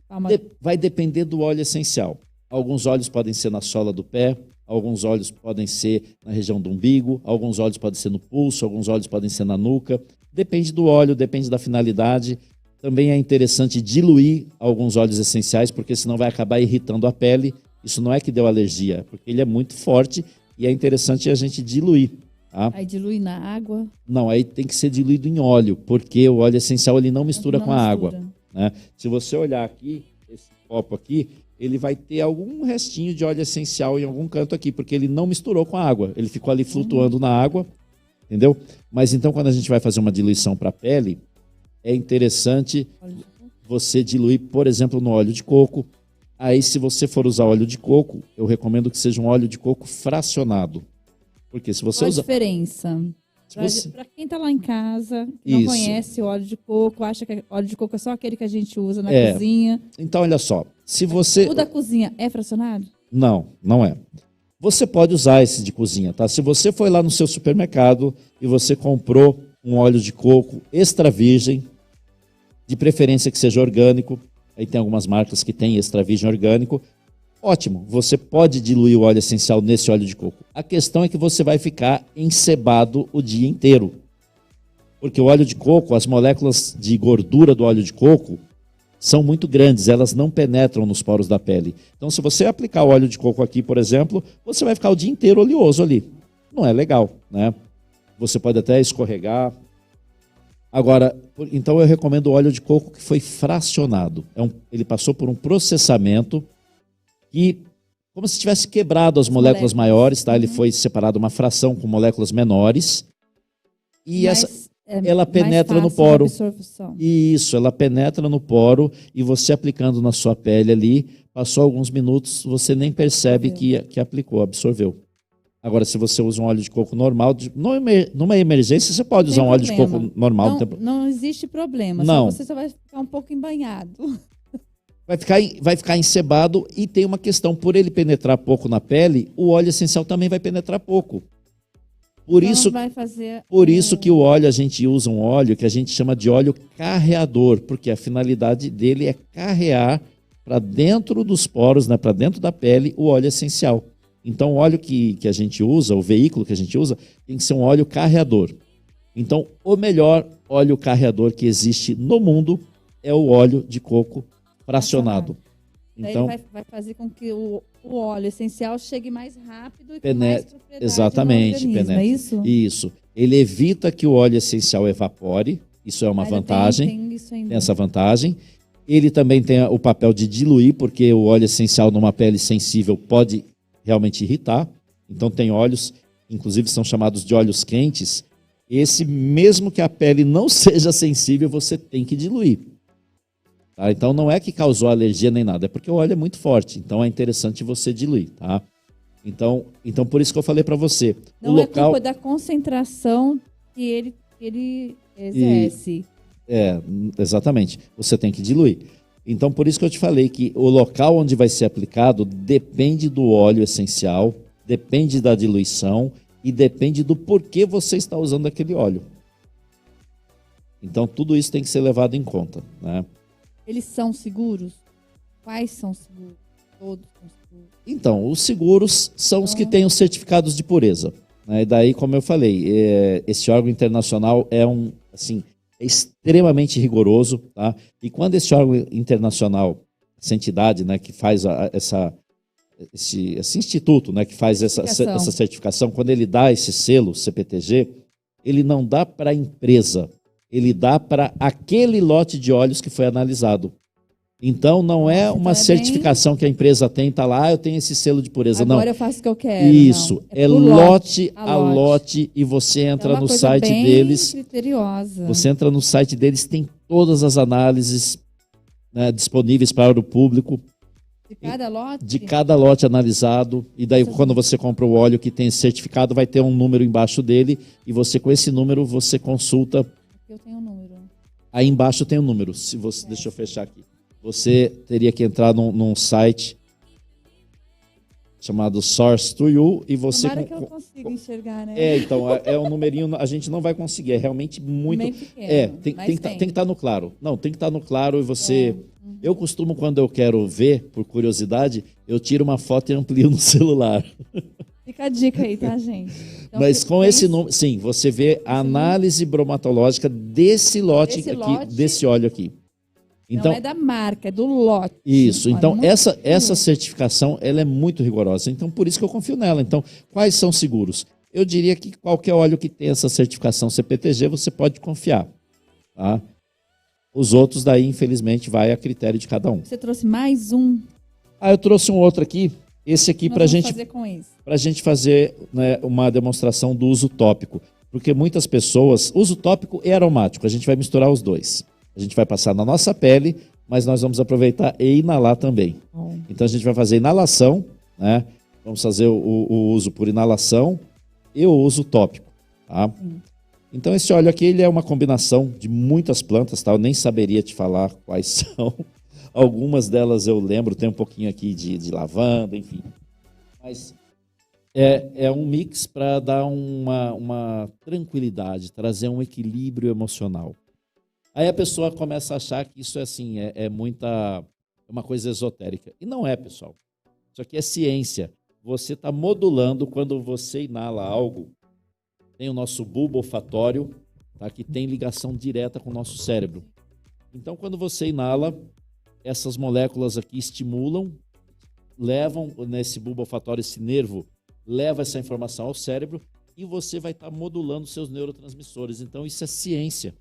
Vai depender do óleo essencial. Alguns óleos podem ser na sola do pé, alguns óleos podem ser na região do umbigo, alguns óleos podem ser no pulso, alguns óleos podem ser na nuca. Depende do óleo, depende da finalidade. Também é interessante diluir alguns óleos essenciais, porque senão vai acabar irritando a pele. Isso não é que deu alergia, porque ele é muito forte e é interessante a gente diluir. Tá? Aí dilui na água? Não, aí tem que ser diluído em óleo, porque o óleo essencial ele não mistura com a água. Né? Se você olhar aqui, esse copo aqui, ele vai ter algum restinho de óleo essencial em algum canto aqui, porque ele não misturou com a água. Ele ficou ali flutuando na água, entendeu? Mas então, quando a gente vai fazer uma diluição para a pele, é interessante você diluir, por exemplo, no óleo de coco. Aí, se você for usar óleo de coco, eu recomendo que seja um óleo de coco fracionado. Porque se você Qual a usa... diferença? Para quem está lá em casa, não conhece o óleo de coco, acha que óleo de coco é só aquele que a gente usa na cozinha. Então, olha só. Se você... O da cozinha é fracionado? Não, não é. Você pode usar esse de cozinha, tá? Se você foi lá no seu supermercado e você comprou um óleo de coco extra virgem, de preferência que seja orgânico, aí tem algumas marcas que tem extra virgem orgânico, ótimo, você pode diluir o óleo essencial nesse óleo de coco. A questão é que você vai ficar encebado o dia inteiro. Porque o óleo de coco, as moléculas de gordura do óleo de coco são muito grandes, elas não penetram nos poros da pele. Então, se você aplicar o óleo de coco aqui, por exemplo, você vai ficar o dia inteiro oleoso ali. Não é legal, né? Você pode até escorregar. Agora, então eu recomendo o óleo de coco que foi fracionado. Ele passou por um processamento e como se tivesse quebrado as moléculas maiores, tá? Ele foi separado uma fração com moléculas menores e ela penetra no poro. Isso, ela penetra no poro e você aplicando na sua pele ali, passou alguns minutos, você nem percebe que aplicou, absorveu. Agora, se você usa um óleo de coco normal, numa emergência você pode usar um óleo de coco normal. Não existe problema, não. Você só vai ficar um pouco embanhado. Vai ficar encebado e tem uma questão, por ele penetrar pouco na pele, o óleo essencial também vai penetrar pouco. Por isso que o óleo, a gente usa um óleo que a gente chama de óleo carreador, porque a finalidade dele é carrear para dentro dos poros, né, para dentro da pele, o óleo essencial. Então o óleo que a gente usa, o veículo que a gente usa, tem que ser um óleo carreador. Então o melhor óleo carreador que existe no mundo é o óleo de coco fracionado. Então, ele vai fazer com que o óleo essencial chegue mais rápido e com mais propriedade. Exatamente, penetra. É isso? Isso. Ele evita que o óleo essencial evapore. Isso é uma vantagem. Tem essa vantagem. Ele também tem o papel de diluir, porque o óleo essencial numa pele sensível pode realmente irritar. Então tem óleos, inclusive são chamados de óleos quentes. Esse, mesmo que a pele não seja sensível, você tem que diluir. Tá? Então não é que causou alergia nem nada, é porque o óleo é muito forte, então é interessante você diluir, tá? Então por isso que eu falei para você. Não é culpa da concentração que ele exerce. Exatamente, você tem que diluir. Então por isso que eu te falei que o local onde vai ser aplicado depende do óleo essencial, depende da diluição e depende do porquê você está usando aquele óleo. Então tudo isso tem que ser levado em conta, né? Eles são seguros? Quais são seguros? Todos são seguros? Então, os seguros são os que têm os certificados de pureza. Né? E daí, como eu falei, esse órgão internacional é extremamente rigoroso. Tá? E quando esse órgão internacional, essa entidade, né, que faz esse instituto, né, que faz essa certificação, quando ele dá esse selo, CPTG, ele não dá para a empresa, ele dá para aquele lote de óleos que foi analisado. Então, não é uma certificação que a empresa tem, está lá, eu tenho esse selo de pureza. Agora eu faço o que eu quero. Isso, é lote a lote e você entra no site deles. Criteriosa. Você entra no site deles, tem todas as análises, né, disponíveis para o público. De cada lote? De cada lote analisado. E daí, quando você compra o óleo que tem certificado, vai ter um número embaixo dele e você, com esse número, você consulta. Eu tenho um número. Aí embaixo tem um número. Se você, deixa eu fechar aqui. Você teria que entrar num site chamado Source to You, e você... Tomara que eu consiga enxergar, né? Então, é um numerinho, a gente não vai conseguir, é realmente muito... Bem pequeno, tem mas que estar no claro. Não, tem que estar no claro e você... Eu costumo, quando eu quero ver, por curiosidade, eu tiro uma foto e amplio no celular. Fica a dica aí, tá, gente? Então, Mas com esse número, sim, você vê a análise bromatológica desse lote aqui, desse óleo aqui. Então, não é da marca, é do lote. Isso, Olha, então essa certificação, ela é muito rigorosa, então por isso que eu confio nela. Então, quais são seguros? Eu diria que qualquer óleo que tenha essa certificação CPTG, você pode confiar, tá? Os outros daí, infelizmente, vai a critério de cada um. Você trouxe mais um? Eu trouxe um outro aqui, esse aqui para a gente fazer, né, uma demonstração do uso tópico, porque muitas pessoas, uso tópico e aromático, a gente vai misturar os dois. A gente vai passar na nossa pele, mas nós vamos aproveitar e inalar também. Então a gente vai fazer inalação, né? Vamos fazer o uso por inalação e o uso tópico, tá? Então esse óleo aqui, ele é uma combinação de muitas plantas, tá? Eu nem saberia te falar quais são. Algumas delas eu lembro, tem um pouquinho aqui de lavanda, enfim. Mas é um mix para dar uma tranquilidade, trazer um equilíbrio emocional. Aí a pessoa começa a achar que isso é assim, é uma coisa esotérica. E não é, pessoal. Isso aqui é ciência. Você está modulando quando você inala algo. Tem o nosso bulbo olfatório, tá, que tem ligação direta com o nosso cérebro. Então, quando você inala, essas moléculas aqui estimulam, levam nesse bulbo olfatório, esse nervo, leva essa informação ao cérebro e você vai estar modulando seus neurotransmissores. Então, isso é ciência.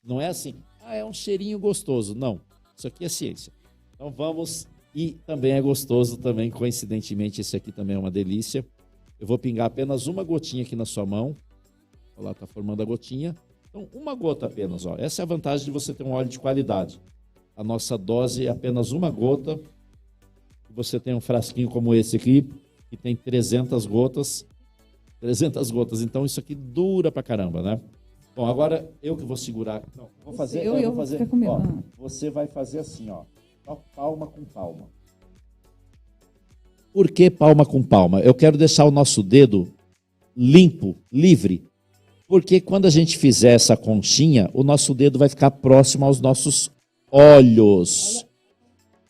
Não é assim, é um cheirinho gostoso. Não, isso aqui é ciência. Então vamos, e também é gostoso também, coincidentemente, esse aqui também é uma delícia. Eu vou pingar apenas uma gotinha aqui na sua mão. Olha lá, está formando a gotinha. Então, uma gota apenas, ó. Essa é a vantagem de você ter um óleo de qualidade. A nossa dose é apenas uma gota. Você tem um frasquinho como esse aqui, que tem 300 gotas. 300 gotas, então isso aqui dura pra caramba, né? Bom, agora eu que vou segurar. Não, vou fazer. Eu vou ficar com medo. Ó, você vai fazer assim, ó. Palma com palma. Por que palma com palma? Eu quero deixar o nosso dedo limpo, livre. Porque quando a gente fizer essa conchinha, o nosso dedo vai ficar próximo aos nossos olhos.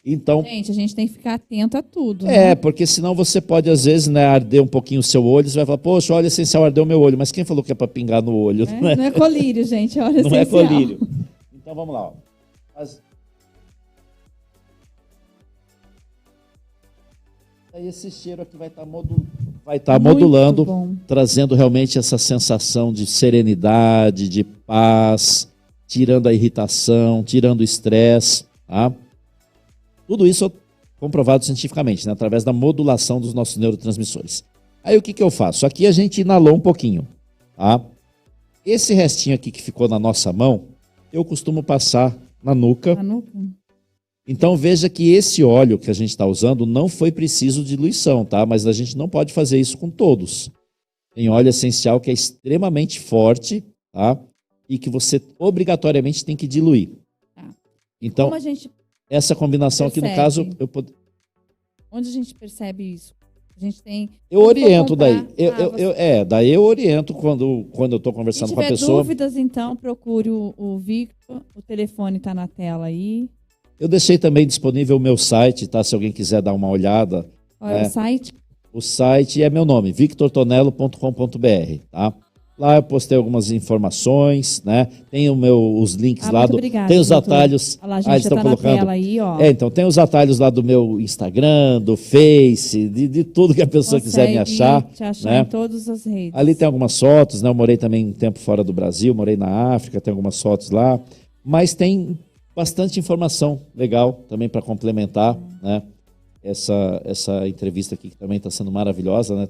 Então, gente, a gente tem que ficar atento a tudo. Né? Porque senão você pode, às vezes, né, arder um pouquinho o seu olho. Você vai falar, poxa, óleo essencial ardeu o meu olho. Mas quem falou que é para pingar no olho? Não é colírio, gente, é óleo essencial. Não é colírio. Então, vamos lá. Ó. Aí esse cheiro aqui vai estar modulando, trazendo realmente essa sensação de serenidade, de paz, tirando a irritação, tirando o estresse, tá? Tudo isso é comprovado cientificamente, né? Através da modulação dos nossos neurotransmissores. Aí o que eu faço? Aqui a gente inalou um pouquinho, tá? Esse restinho aqui que ficou na nossa mão, eu costumo passar na nuca. Na nuca? Então veja que esse óleo que a gente está usando não foi preciso diluição, tá? Mas a gente não pode fazer isso com todos. Tem óleo essencial que é extremamente forte, tá? E que você obrigatoriamente tem que diluir. Tá. Então, como a gente essa combinação percebe? aqui no caso, onde a gente percebe isso? A gente tem. Eu oriento daí. Daí eu oriento quando eu estou conversando com a pessoa. Se tiver dúvidas, então procure o Victor. O telefone está na tela aí. Eu deixei também disponível o meu site, tá? Se alguém quiser dar uma olhada. Qual é o site? O site é meu nome, victortonello.com.br, tá? Lá eu postei algumas informações, né? Tem os links lá do. Obrigada, tem os Victor. atalhos. Olha lá, a gente já tá colocando na tela aí, ó. Então, tem os atalhos lá do meu Instagram, do Face, de tudo que a pessoa quiser me achar. Te achar né? em todas as redes. Ali tem algumas fotos, né? Eu morei também um tempo fora do Brasil, morei na África, tem algumas fotos lá. Mas tem bastante informação legal também para complementar, né? Essa entrevista aqui que também está sendo maravilhosa, né?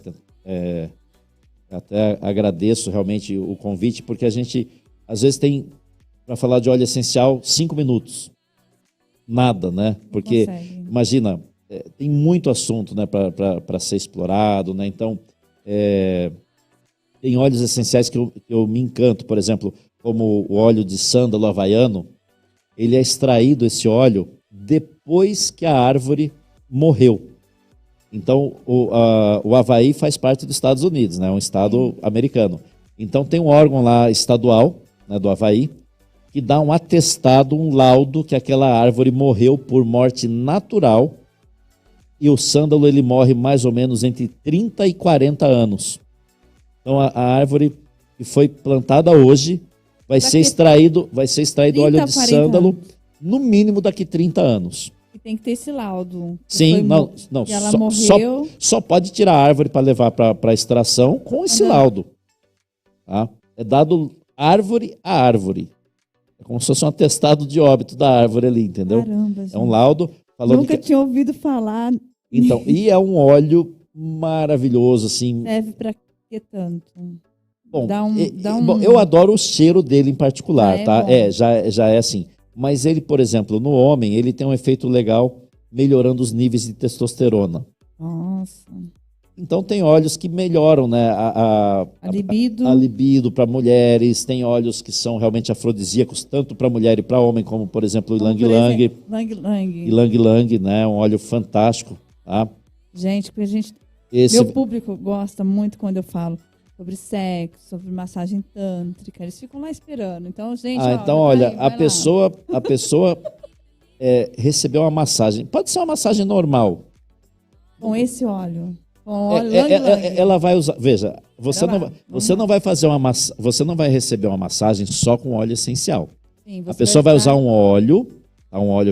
Até agradeço realmente o convite, porque a gente às vezes tem para falar de óleo essencial 5 minutos, nada, né? Porque imagina, tem muito assunto, né, para ser explorado, né? Então tem óleos essenciais que eu me encanto, por exemplo, como o óleo de sândalo havaiano. Ele é extraído, esse óleo, depois que a árvore morreu. Então, o Havaí faz parte dos Estados Unidos, né? Um estado americano. Então, tem um órgão lá estadual, né, do Havaí, que dá um atestado, um laudo que aquela árvore morreu por morte natural e o sândalo ele morre mais ou menos entre 30 e 40 anos. Então, a árvore que foi plantada hoje vai ser extraído óleo de sândalo no mínimo daqui 30 anos. E tem que ter esse laudo. Sim, não, e ela morreu. Só pode tirar a árvore para levar para extração com esse laudo. Tá? É dado árvore a árvore. É como se fosse um atestado de óbito da árvore ali, entendeu? Caramba, gente. É um laudo. Nunca tinha ouvido falar. Então, e é um óleo maravilhoso, assim. Serve para que tanto? Bom, bom, eu adoro o cheiro dele em particular, tá? Já é assim. Mas ele, por exemplo, no homem, ele tem um efeito legal melhorando os níveis de testosterona. Nossa. Então tem óleos que melhoram, né, a libido para mulheres, tem óleos que são realmente afrodisíacos, tanto para mulher e para homem, como por exemplo o Ylang Ylang. Ylang Ylang, né, um óleo fantástico, tá? Gente, porque meu público gosta muito quando eu falo sobre sexo, sobre massagem tântrica, eles ficam lá esperando. Então, gente, então olha, a pessoa recebeu uma massagem, pode ser uma massagem normal. Com esse óleo. Ela vai usar. Veja, você não vai fazer você não vai receber uma massagem só com óleo essencial. Sim, a pessoa vai usar um óleo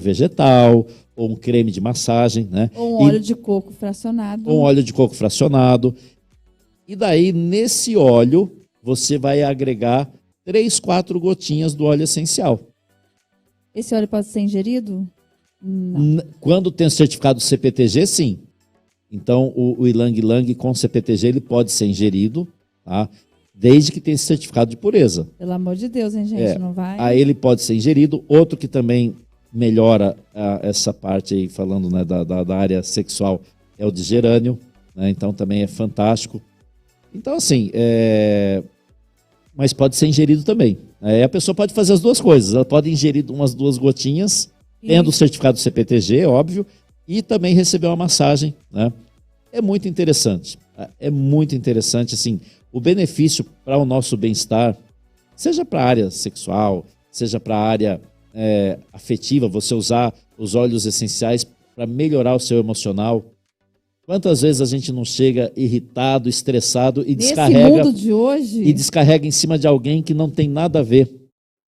vegetal, ou um creme de massagem, né? Ou um óleo de coco fracionado. Ou um óleo de coco fracionado. E daí, nesse óleo, você vai agregar 3, 4 gotinhas do óleo essencial. Esse óleo pode ser ingerido? Não. Quando tem o certificado CPTG, sim. Então, o Ylang Ylang com CPTG ele pode ser ingerido, tá? Desde que tenha esse certificado de pureza. Pelo amor de Deus, hein, gente? Não vai... Aí ele pode ser ingerido. Outro que também melhora essa parte aí, falando, né, da área sexual, é o de gerânio, né? Então, também é fantástico. Então, assim, mas pode ser ingerido também. A pessoa pode fazer as duas coisas. Ela pode ingerir umas 2 gotinhas, tendo o certificado CPTG, óbvio, e também receber uma massagem, né? É muito interessante. É muito interessante, assim, o benefício para o nosso bem-estar, seja para a área sexual, seja para a área afetiva, você usar os óleos essenciais para melhorar o seu emocional. Quantas vezes a gente não chega irritado, estressado e descarrega mundo de hoje? E descarrega em cima de alguém que não tem nada a ver.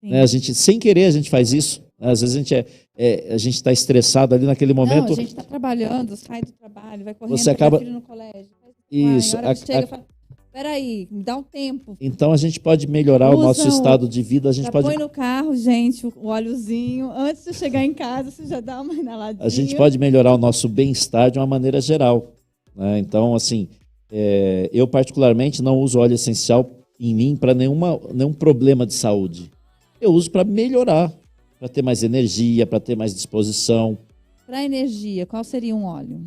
Né? A gente, sem querer, a gente faz isso. Às vezes a gente está estressado ali naquele momento. Não, a gente está trabalhando, sai do trabalho, vai correndo, você acaba... filho no colégio. Isso. Peraí, me dá um tempo. Então a gente pode melhorar o nosso estado de vida. A gente pode... põe no carro, gente, o óleozinho. Antes de chegar em casa, você já dá uma inaladinha. A gente pode melhorar o nosso bem-estar de uma maneira geral. Né? Então, assim, eu particularmente não uso óleo essencial em mim para nenhum problema de saúde. Eu uso para melhorar, para ter mais energia, para ter mais disposição. Para energia, qual seria um óleo?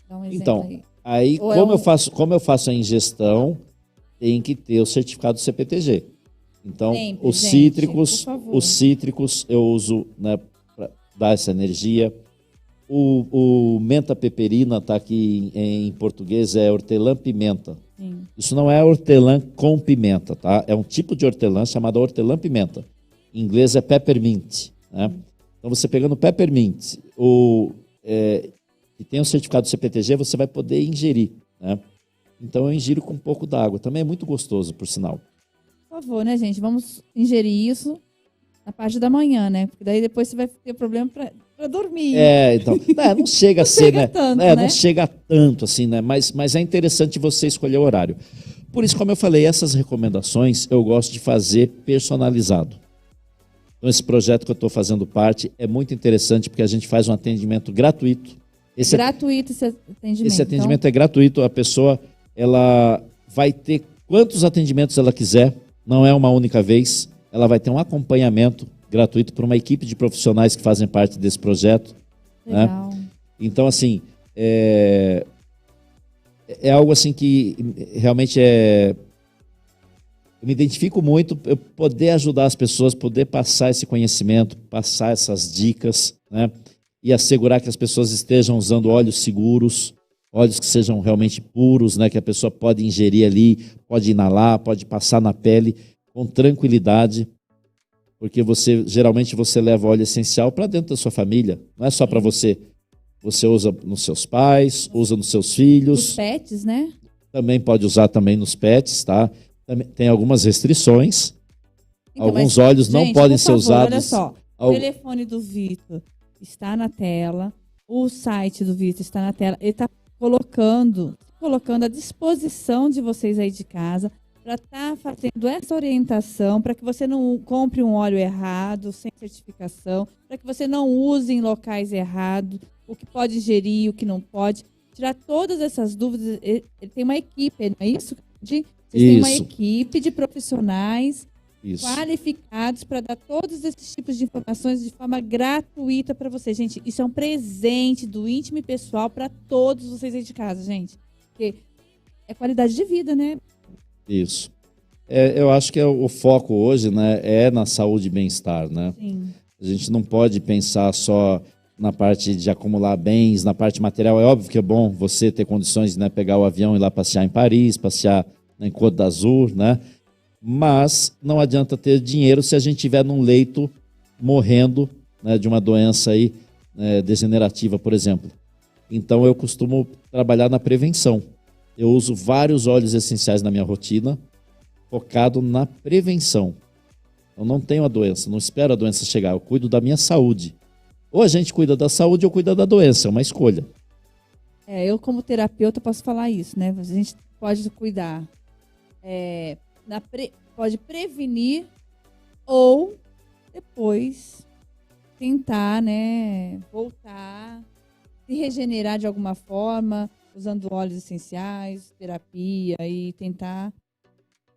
Dá um exemplo então, aí como eu faço a ingestão, tem que ter o certificado CPTG. Então, sempre, os cítricos eu uso, né, para dar essa energia. O menta peperina, tá aqui em português, é hortelã-pimenta. Isso não é hortelã com pimenta, tá? É um tipo de hortelã chamada hortelã-pimenta. Em inglês é peppermint, né? Então, você pegando peppermint e tem o certificado CPTG, você vai poder ingerir, né? Então, eu ingiro com um pouco d'água. Também é muito gostoso, por sinal. Por favor, né, gente? Vamos ingerir isso na parte da manhã, né? Porque daí depois você vai ter problema para dormir. Então, não chega a ser, né? Tanto, né? Não chega tanto, assim, né? Mas é interessante você escolher o horário. Por isso, como eu falei, essas recomendações eu gosto de fazer personalizado. Então, esse projeto que eu estou fazendo parte é muito interessante porque a gente faz um atendimento gratuito. Esse atendimento? Esse atendimento é gratuito. A pessoa ela vai ter quantos atendimentos ela quiser, não é uma única vez. Ela vai ter um acompanhamento gratuito por uma equipe de profissionais que fazem parte desse projeto. Legal. Né? Então, assim, é algo assim que realmente eu me identifico muito, eu poder ajudar as pessoas, poder passar esse conhecimento, passar essas dicas, né? E assegurar que as pessoas estejam usando óleos seguros, óleos que sejam realmente puros, né, que a pessoa pode ingerir ali, pode inalar, pode passar na pele com tranquilidade, porque geralmente você leva óleo essencial para dentro da sua família, não é só para você. Você usa nos seus pais, usa nos seus filhos. Os pets, né? Também pode usar também nos pets, tá? Também tem algumas restrições. Então, alguns óleos não podem ser usados. Olha só, o telefone do Vitor está na tela, o site do Vitor está na tela. Ele está colocando à disposição de vocês aí de casa para estar fazendo essa orientação, para que você não compre um óleo errado, sem certificação, para que você não use em locais errados, o que pode ingerir, o que não pode. Tirar todas essas dúvidas. Ele tem uma equipe, não é isso? Vocês têm uma equipe de profissionais qualificados para dar todos esses tipos de informações de forma gratuita para vocês. Gente, isso é um presente do íntimo e pessoal para todos vocês aí de casa, gente. Porque é qualidade de vida, né? Isso. Eu acho que o foco hoje, né, é na saúde e bem-estar, né? Sim. A gente não pode pensar só na parte de acumular bens, na parte material. É óbvio que é bom você ter condições de, né, pegar o avião e ir lá passear em Paris, passear em Côte d'Azur, né? Mas não adianta ter dinheiro se a gente estiver num leito morrendo, né, de uma doença aí, degenerativa, por exemplo. Então eu costumo trabalhar na prevenção. Eu uso vários óleos essenciais na minha rotina, focado na prevenção. Eu não tenho a doença, não espero a doença chegar, eu cuido da minha saúde. Ou a gente cuida da saúde ou cuida da doença, é uma escolha. Eu como terapeuta posso falar isso, né? A gente pode cuidar, pode prevenir ou depois tentar, né, voltar, se regenerar de alguma forma, usando óleos essenciais, terapia e tentar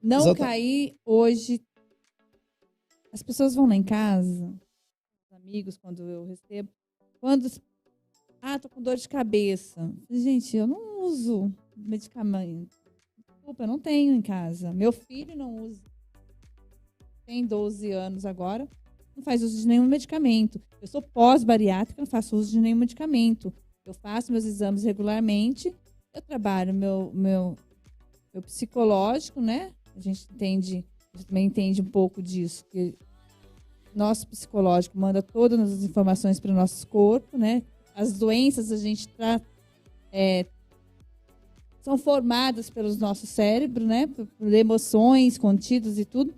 não cair hoje. As pessoas vão lá em casa, os amigos, quando eu recebo, tô com dor de cabeça. Gente, eu não uso medicamento. Desculpa, eu não tenho em casa. Meu filho não usa. Tem 12 anos agora, não faz uso de nenhum medicamento. Eu sou pós-bariátrica, não faço uso de nenhum medicamento. Eu faço meus exames regularmente, eu trabalho meu psicológico, né? A gente também entende um pouco disso, que nosso psicológico manda todas as informações para o nosso corpo, né? As doenças a gente são formadas pelos nosso cérebro, né? Por emoções contidas e tudo,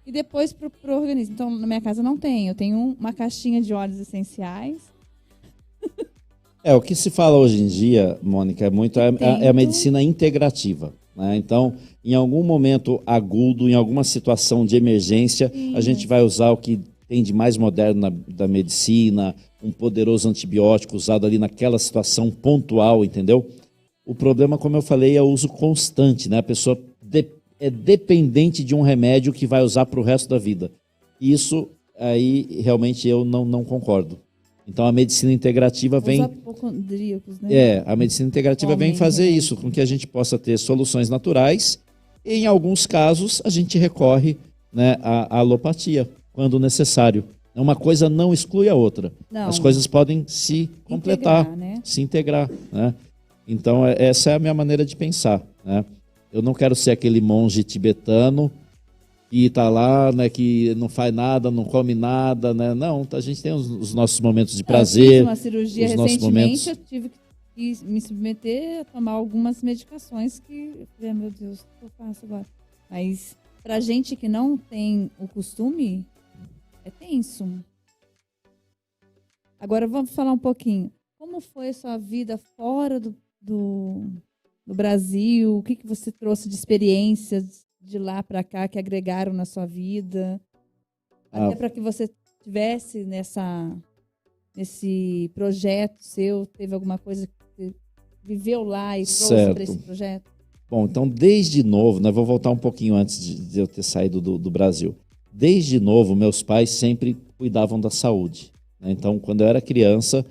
e depois para o organismo. Então, na minha casa não tem. Eu tenho uma caixinha de óleos essenciais. O que se fala hoje em dia, Mônica, é a medicina integrativa, né? Então, em algum momento agudo, em alguma situação de emergência, a gente vai usar o que tem de mais moderno da medicina, um poderoso antibiótico usado ali naquela situação pontual, entendeu? O problema, como eu falei, é o uso constante, né? A pessoa é dependente de um remédio que vai usar para o resto da vida. Isso aí, realmente, eu não concordo. Então, a medicina integrativa vem... Os apocondríacos, né? A medicina integrativa vem fazer isso, com que a gente possa ter soluções naturais e, em alguns casos, a gente recorre, né, à alopatia, quando necessário. Uma coisa não exclui a outra. Não. As coisas podem se completar, se integrar, né? Então, essa é a minha maneira de pensar, né? Eu não quero ser aquele monge tibetano que está lá, né, que não faz nada, não come nada, né? Não, a gente tem os nossos momentos de prazer. Eu fiz uma cirurgia recentemente, eu tive que me submeter a tomar algumas medicações que, meu Deus, o que eu faço agora? Mas pra gente que não tem o costume, é tenso. Agora vamos falar um pouquinho. Como foi a sua vida fora do Brasil? O que você trouxe de experiências de lá para cá que agregaram na sua vida? Até para que você tivesse nesse projeto seu, teve alguma coisa que você viveu lá e trouxe para esse projeto? Bom, então desde novo, né, vou voltar um pouquinho antes de eu ter saído do Brasil. Desde novo, meus pais sempre cuidavam da saúde, né? Então, quando eu era criança,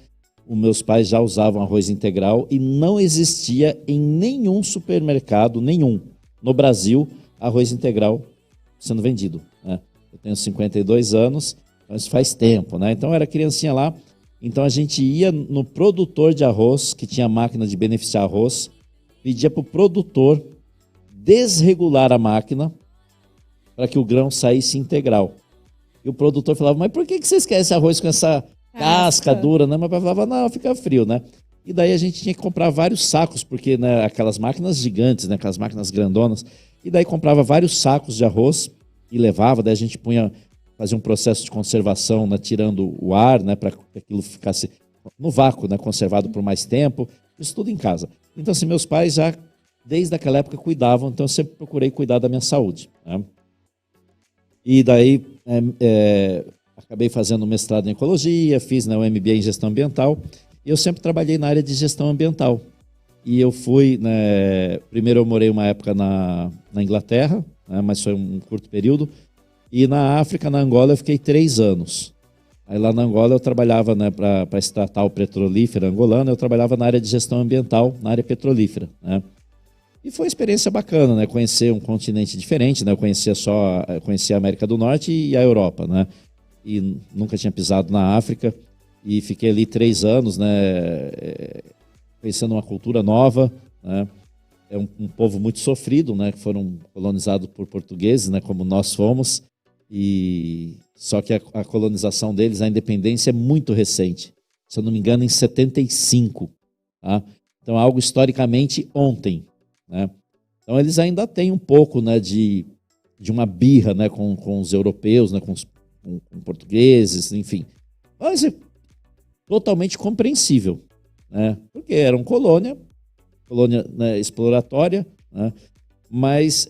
os meus pais já usavam arroz integral e não existia em nenhum supermercado, no Brasil, arroz integral sendo vendido, né? Eu tenho 52 anos, mas faz tempo, né? Então eu era criancinha lá, Então a gente ia no produtor de arroz, que tinha máquina de beneficiar arroz, pedia para o produtor desregular a máquina para que o grão saísse integral. E o produtor falava, mas por que vocês querem esse arroz com essa casca dura? Né? Mas falava, não, fica frio, né? E daí a gente tinha que comprar vários sacos, porque né, aquelas máquinas gigantes, né, aquelas máquinas grandonas, e daí comprava vários sacos de arroz e levava, daí a gente fazia um processo de conservação, né, tirando o ar, né, para que aquilo ficasse no vácuo, né, conservado por mais tempo, isso tudo em casa. Então, assim, meus pais já, desde aquela época, cuidavam, então eu sempre procurei cuidar da minha saúde, né? E daí acabei fazendo mestrado em ecologia, fiz, né, o MBA em gestão ambiental, e eu sempre trabalhei na área de gestão ambiental. E eu fui, né, primeiro eu morei uma época na Inglaterra, né, mas foi um curto período, e na África, na Angola, eu fiquei 3 anos. Aí lá na Angola eu trabalhava, né, para a estatal petrolífera angolana, eu trabalhava na área de gestão ambiental, na área petrolífera, né. E foi uma experiência bacana, né, conhecer um continente diferente, né, eu conhecia a América do Norte e a Europa, né, e nunca tinha pisado na África, e fiquei ali 3 anos, né, conhecendo uma cultura nova, né, é um povo muito sofrido, né, que foram colonizados por portugueses, né, como nós fomos, e só que a colonização deles, a independência é muito recente, se eu não me engano, em 75, tá? Então, algo historicamente ontem, né? Então, eles ainda têm um pouco, né, de uma birra, né, com os europeus, né, com portugueses, enfim. Mas é totalmente compreensível, né, porque eram colônia, né, exploratória, né, mas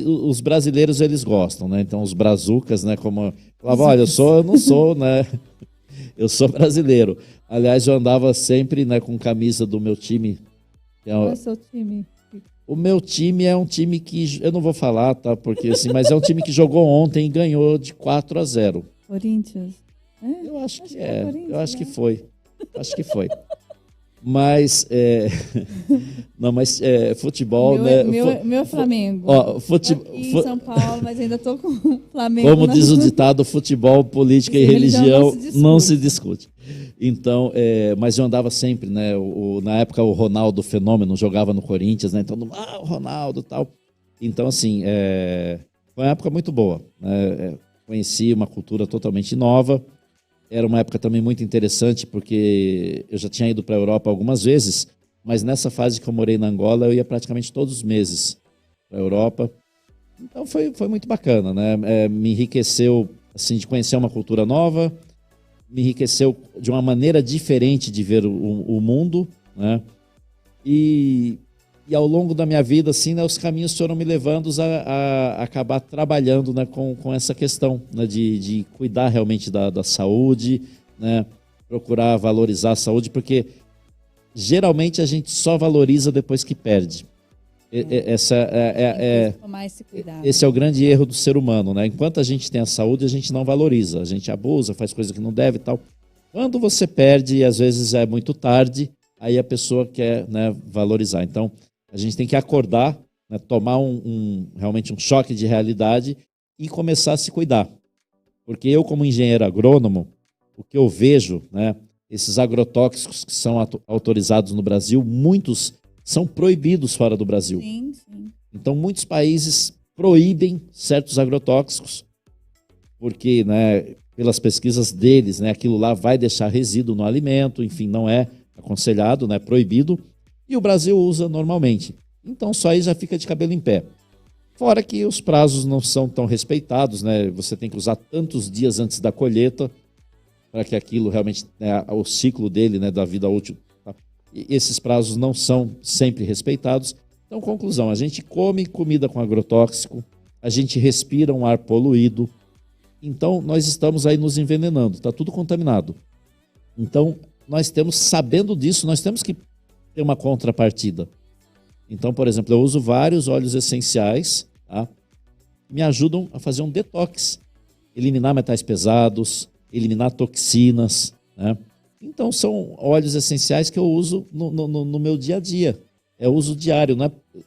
os brasileiros, eles gostam, né? Então, os brazucas, né, como falavam, olha, eu não sou, né, eu sou brasileiro. Aliás, eu andava sempre, né, com camisa do meu time. Qual é o seu time? O meu time é um time que, eu não vou falar, tá, porque assim, mas é um time que jogou ontem e ganhou de 4-0. Corinthians? Eu acho que eu acho que foi. Acho que foi. Mas, não, mas futebol, né? Meu Flamengo. Ó, aqui em São Paulo, mas ainda estou com o Flamengo. Como diz o ditado, futebol, política e religião não se discute. Então, mas eu andava sempre, né? Na época o Ronaldo Fenômeno jogava no Corinthians, né? Então, o Ronaldo e tal. Então, assim, foi uma época muito boa, né? Conheci uma cultura totalmente nova. Era uma época também muito interessante, porque eu já tinha ido para a Europa algumas vezes, mas nessa fase que eu morei na Angola, eu ia praticamente todos os meses para a Europa. Então foi muito bacana, né? Me enriqueceu, assim, de conhecer uma cultura nova, me enriqueceu de uma maneira diferente de ver o mundo, né? E ao longo da minha vida, assim, né, os caminhos foram me levando a acabar trabalhando, né, com essa questão, né, de cuidar realmente da saúde, né, procurar valorizar a saúde, porque geralmente a gente só valoriza depois que perde. Tomar esse cuidado. Esse é o grande erro do ser humano, né? Enquanto a gente tem a saúde, a gente não valoriza, a gente abusa, faz coisa que não deve e tal. Quando você perde, e às vezes é muito tarde, aí a pessoa quer, né, valorizar. Então, a gente tem que acordar, né, tomar realmente um choque de realidade e começar a se cuidar. Porque eu, como engenheiro agrônomo, o que eu vejo, né, esses agrotóxicos que são autorizados no Brasil, muitos são proibidos fora do Brasil. Sim, sim. Então, muitos países proíbem certos agrotóxicos, porque, né, pelas pesquisas deles, né, aquilo lá vai deixar resíduo no alimento, enfim, não é aconselhado, né, proibido. E o Brasil usa normalmente. Então, só aí já fica de cabelo em pé. Fora que os prazos não são tão respeitados, né? Você tem que usar tantos dias antes da colheita para que aquilo realmente, né, o ciclo dele, né, da vida útil, tá? E esses prazos não são sempre respeitados. Então, conclusão, a gente come comida com agrotóxico, a gente respira um ar poluído. Então, nós estamos aí nos envenenando, está tudo contaminado. Então, nós temos, sabendo disso, nós temos que ter uma contrapartida. Então, por exemplo, eu uso vários óleos essenciais, tá, que me ajudam a fazer um detox, eliminar metais pesados, eliminar toxinas, né? Então, são óleos essenciais que eu uso no meu dia a dia. É uso diário,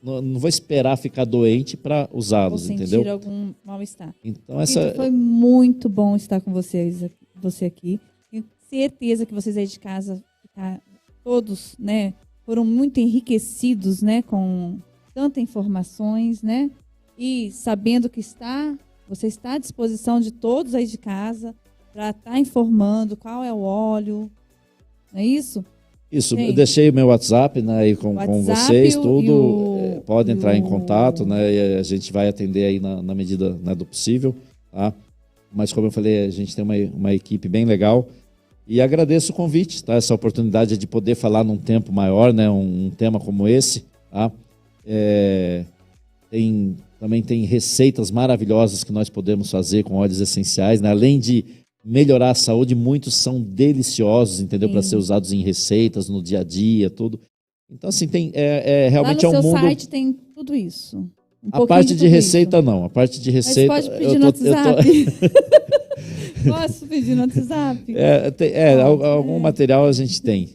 não vou esperar ficar doente para usá-los, entendeu? Sentir algum mal-estar. Então, Foi muito bom estar com você aqui. certeza que vocês aí de casa, todos, né, foram muito enriquecidos, né, com tantas informações, né? E sabendo que você está à disposição de todos aí de casa para estar informando qual é o óleo, não é isso? Isso, Gente, eu deixei o meu WhatsApp, né, aí com vocês, tudo, pode entrar em contato, né, e a gente vai atender aí na medida, né, do possível, tá? Mas como eu falei, a gente tem uma equipe bem legal e agradeço o convite, tá? Essa oportunidade de poder falar num tempo maior, né, um tema como esse, tá? Também tem receitas maravilhosas que nós podemos fazer com óleos essenciais, né? Além de melhorar a saúde, muitos são deliciosos, entendeu? Para ser usados em receitas, no dia a dia, tudo. Então, assim, realmente lá no é um seu mundo... site tem tudo isso. A parte de receita, não. A parte de receita... Mas pode pedir no WhatsApp. Posso pedir no WhatsApp? Algum material a gente tem.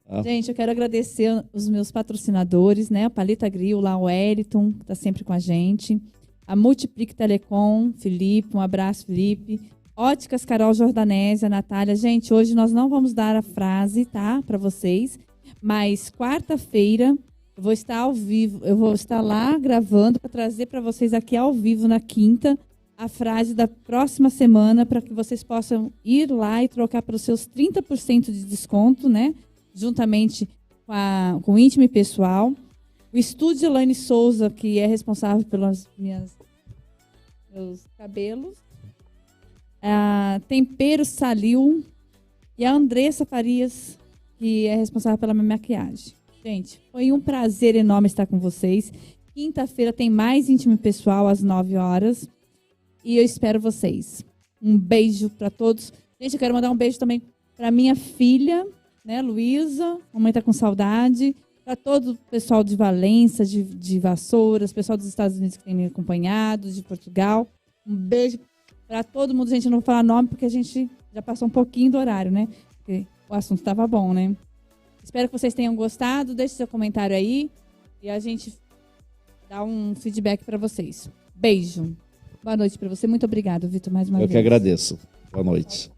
Tá? Gente, eu quero agradecer os meus patrocinadores, né? A Paleta Grill, lá o Wellington, que está sempre com a gente. A Multiplique Telecom, Felipe, um abraço, Felipe. Óticas Carol Jordanésia, Natália. Gente, hoje nós não vamos dar a frase, tá? Para vocês. Mas quarta-feira eu vou estar ao vivo. Eu vou estar lá gravando para trazer para vocês aqui ao vivo na quinta a frase da próxima semana para que vocês possam ir lá e trocar para os seus 30% de desconto, né? Juntamente com o Íntimo e Pessoal. O estúdio Elaine Souza, que é responsável pelos meus cabelos. A Tempero Salil e a Andressa Farias, que é responsável pela minha maquiagem. Gente, foi um prazer enorme estar com vocês. Quinta-feira tem mais Íntimo e Pessoal às 9 horas. E eu espero vocês. Um beijo para todos. Gente, eu quero mandar um beijo também para minha filha, né, Luísa. Mamãe tá com saudade. Para todo o pessoal de Valença, de Vassouras, pessoal dos Estados Unidos que tem me acompanhado, de Portugal. Um beijo para todo mundo. Gente, eu não vou falar nome porque a gente já passou um pouquinho do horário, né? Porque o assunto estava bom, né? Espero que vocês tenham gostado. Deixe seu comentário aí e a gente dá um feedback para vocês. Beijo. Boa noite para você. Muito obrigado, Vitor, mais uma vez. Eu que agradeço. Boa noite.